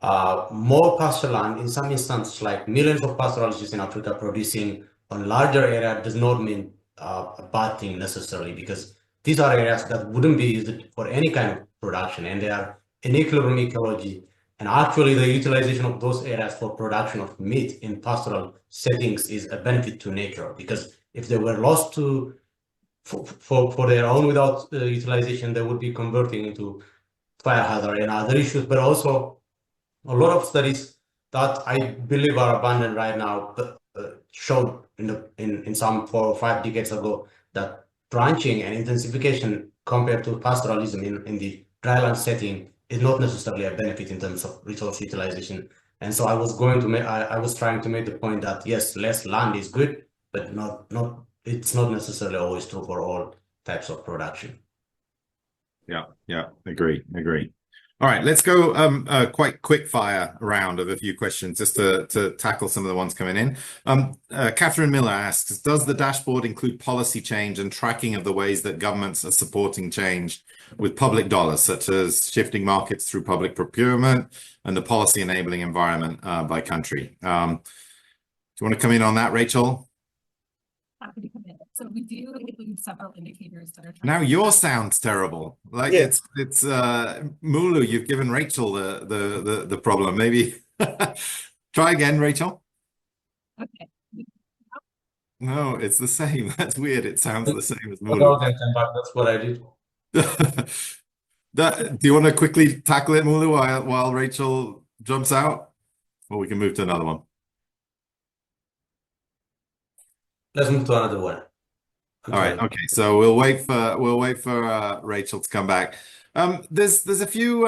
more pasture land. In some instances, like millions of pastoralists in Africa producing on larger area does not mean a bad thing necessarily, because these are areas that wouldn't be used for any kind of production, and they are in equilibrium ecology. And actually, the utilization of those areas for production of meat in pastoral settings is a benefit to nature, because if they were lost for their own without utilization, they would be converting into fire hazard and other issues. But also, a lot of studies that I believe are abundant right now showed in some 4 or 5 decades ago that branching and intensification compared to pastoralism in the dryland setting is not necessarily a benefit in terms of resource utilization. And so I was trying to make the point that yes, less land is good, but it's not necessarily always true for all types of production. Yeah, agree. All right, let's go quite quick fire round of a few questions just to tackle some of the ones coming in. Catherine Miller asks, does the dashboard include policy change and tracking of the ways that governments are supporting change with public dollars, such as shifting markets through public procurement and the policy enabling environment by country? Do you want to come in on that, Rachel? Happy to come in. So we do include several indicators that are. Now your sound's terrible. Like it's Mulu, you've given Rachel the problem. Maybe try again, Rachel. Okay. No, it's the same. That's weird. It sounds the same as Mulu. That's what I did. Do you want to quickly tackle it, Mulu, while Rachel jumps out? Or we can move to another one. Let's move to another one. All right. Okay. So we'll wait for Rachel to come back. There's a few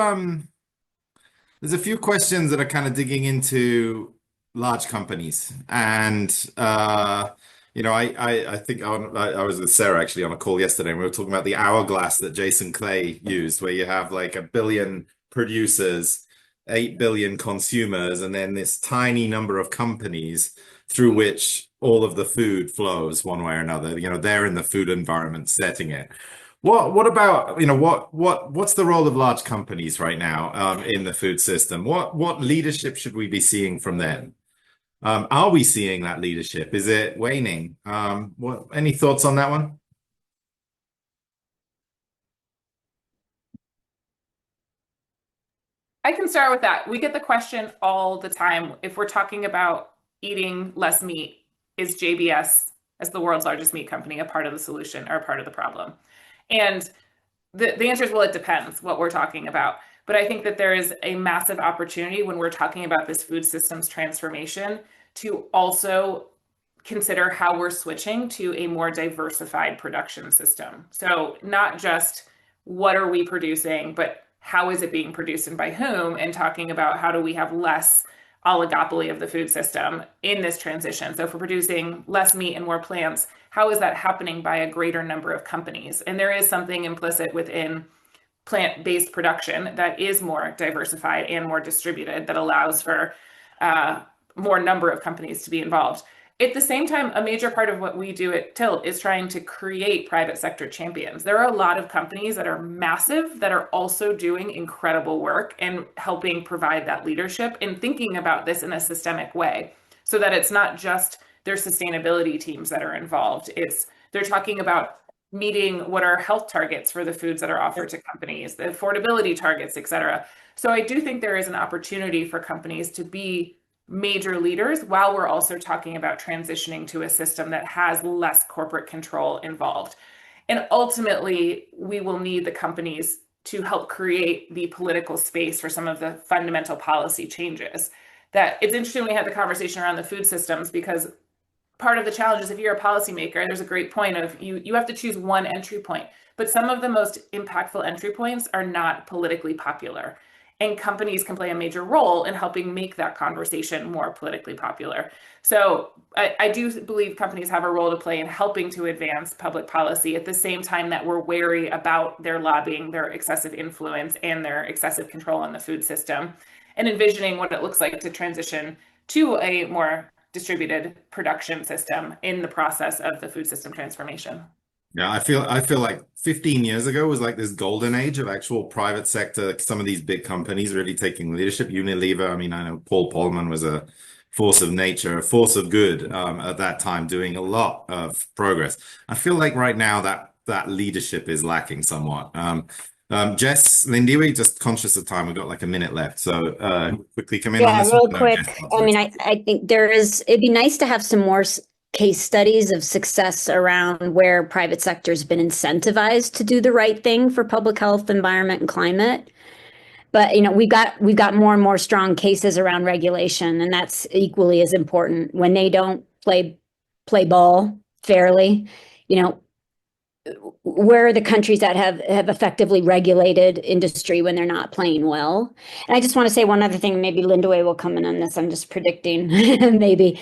questions that are kind of digging into large companies, and I think I was with Sarah actually on a call yesterday, and we were talking about the hourglass that Jason Clay used, where you have like 1 billion producers, 8 billion consumers, and then this tiny number of companies through which all of the food flows one way or another. They're in the food environment setting it. What about, what's the role of large companies right now in the food system? What leadership should we be seeing from them? Are we seeing that leadership? Is it waning? Any thoughts on that one? I can start with that. We get the question all the time. If we're talking about eating less meat, is JBS, as the world's largest meat company, a part of the solution or a part of the problem? And the answer is, well, it depends what we're talking about. But I think that there is a massive opportunity when we're talking about this food systems transformation to also consider how we're switching to a more diversified production system. So not just what are we producing, but how is it being produced and by whom, and talking about how do we have less oligopoly of the food system in this transition. So if we're producing less meat and more plants, how is that happening by a greater number of companies? And there is something implicit within plant-based production that is more diversified and more distributed, that allows for more number of companies to be involved. At the same time, a major part of what we do at Tilt is trying to create private sector champions. There are a lot of companies that are massive that are also doing incredible work and helping provide that leadership and thinking about this in a systemic way, so that it's not just their sustainability teams that are involved. They're talking about meeting what are health targets for the foods that are offered to companies, the affordability targets, et cetera. So I do think there is an opportunity for companies to be major leaders while we're also talking about transitioning to a system that has less corporate control involved. And ultimately, we will need the companies to help create the political space for some of the fundamental policy changes. That it's interesting we had the conversation around the food systems, because part of the challenge is if you're a policymaker, there's a great point of you have to choose one entry point, but some of the most impactful entry points are not politically popular. And companies can play a major role in helping make that conversation more politically popular. So I do believe companies have a role to play in helping to advance public policy at the same time that we're wary about their lobbying, their excessive influence, and their excessive control on the food system, and envisioning what it looks like to transition to a more distributed production system in the process of the food system transformation. Yeah, I feel like 15 years ago was like this golden age of actual private sector, some of these big companies really taking leadership. Unilever, I mean, I know Paul Polman was a force of nature, a force of good at that time, doing a lot of progress. I feel like right now that leadership is lacking somewhat. Jess, Lindy, just conscious of time, we've got like a minute left, so quickly come in on this real one. quick. I mean, I think it'd be nice to have some more case studies of success around where private sector has been incentivized to do the right thing for public health, environment, and climate. But we've got more and more strong cases around regulation, and that's equally as important. When they don't play ball fairly, where are the countries that have effectively regulated industry when they're not playing well? And I just want to say one other thing, maybe Lindaway will come in on this, I'm just predicting, maybe.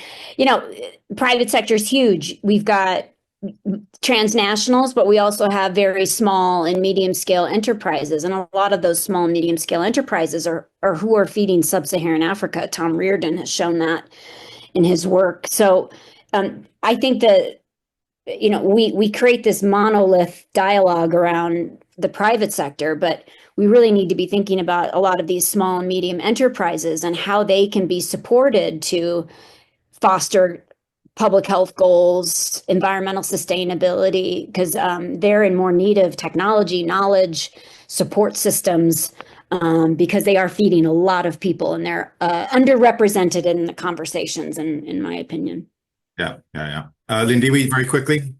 Private sector is huge. We've got transnationals, but we also have very small and medium scale enterprises. And a lot of those small and medium scale enterprises are who are feeding sub-Saharan Africa. Tom Reardon has shown that in his work. So I think that we create this monolith dialogue around the private sector, but we really need to be thinking about a lot of these small and medium enterprises and how they can be supported to foster public health goals, environmental sustainability, because they're in more need of technology, knowledge, support systems, because they are feeding a lot of people and they're underrepresented in the conversations, in my opinion. Yeah. Lindy, very quickly.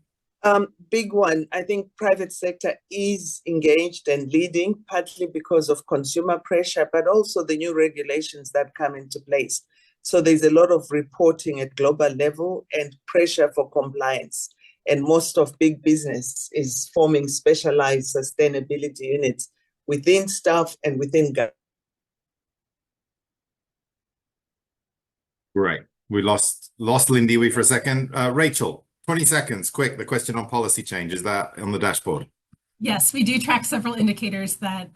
Big one. I think private sector is engaged and leading, partly because of consumer pressure, but also the new regulations that come into place. So there's a lot of reporting at global level and pressure for compliance. And most of big business is forming specialized sustainability units within staff and within government. Right. We lost Lindy for a second. Rachel, 20 seconds, quick. The question on policy change, is that on the dashboard? Yes, we do track several indicators that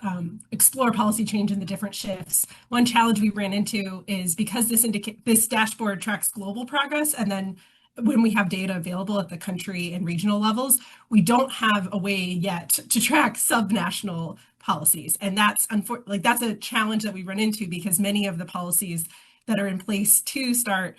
explore policy change in the different shifts. One challenge we ran into is because this dashboard tracks global progress, and then when we have data available at the country and regional levels, we don't have a way yet to track subnational policies. And that's a challenge that we run into, because many of the policies that are in place to start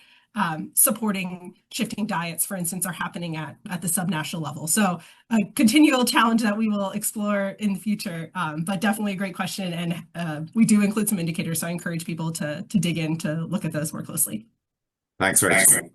supporting shifting diets, for instance, are happening at the subnational level. So a continual challenge that we will explore in the future, but definitely a great question. And we do include some indicators, so I encourage people to dig in to look at those more closely. Thanks, Rachel.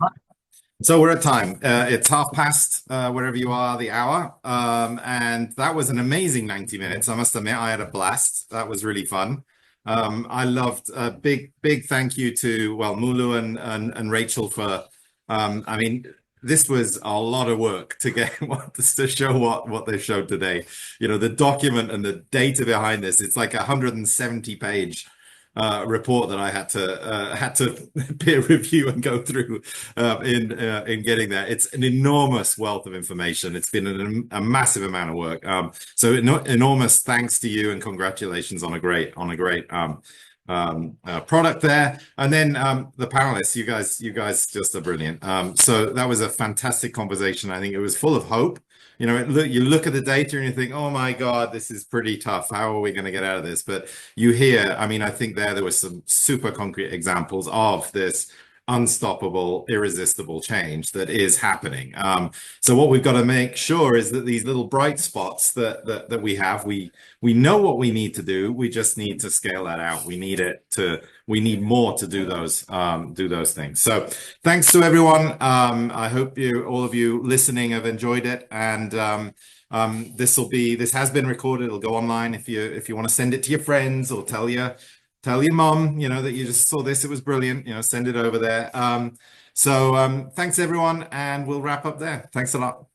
So we're at time. It's past, wherever you are, the hour. And that was an amazing 90 minutes. I must admit, I had a blast. That was really fun. I loved a big thank you to Mulu and Rachel for I mean, this was a lot of work to get to show what they showed today. The document and the data behind this, it's like 170-page report that I had to peer review and go through in getting there. It's an enormous wealth of information. It's been a massive amount of work. So enormous thanks to you and congratulations on a great product there. And then the panelists, you guys just are brilliant. So that was a fantastic conversation. I think it was full of hope. You know, you look at the data and you think, oh my God, this is pretty tough. How are we going to get out of this? But you hear, I mean, I think there were some super concrete examples of this unstoppable, irresistible change that is happening. So what we've got to make sure is that these little bright spots that we have, we know what we need to do. We just need to scale that out. We need more to do those things. So thanks to everyone. I hope all of you listening have enjoyed it. And this has been recorded. It'll go online if you want to send it to your friends or tell your mom, you know, that you just saw this. It was brilliant. You know, send it over there. So thanks everyone, and we'll wrap up there. Thanks a lot.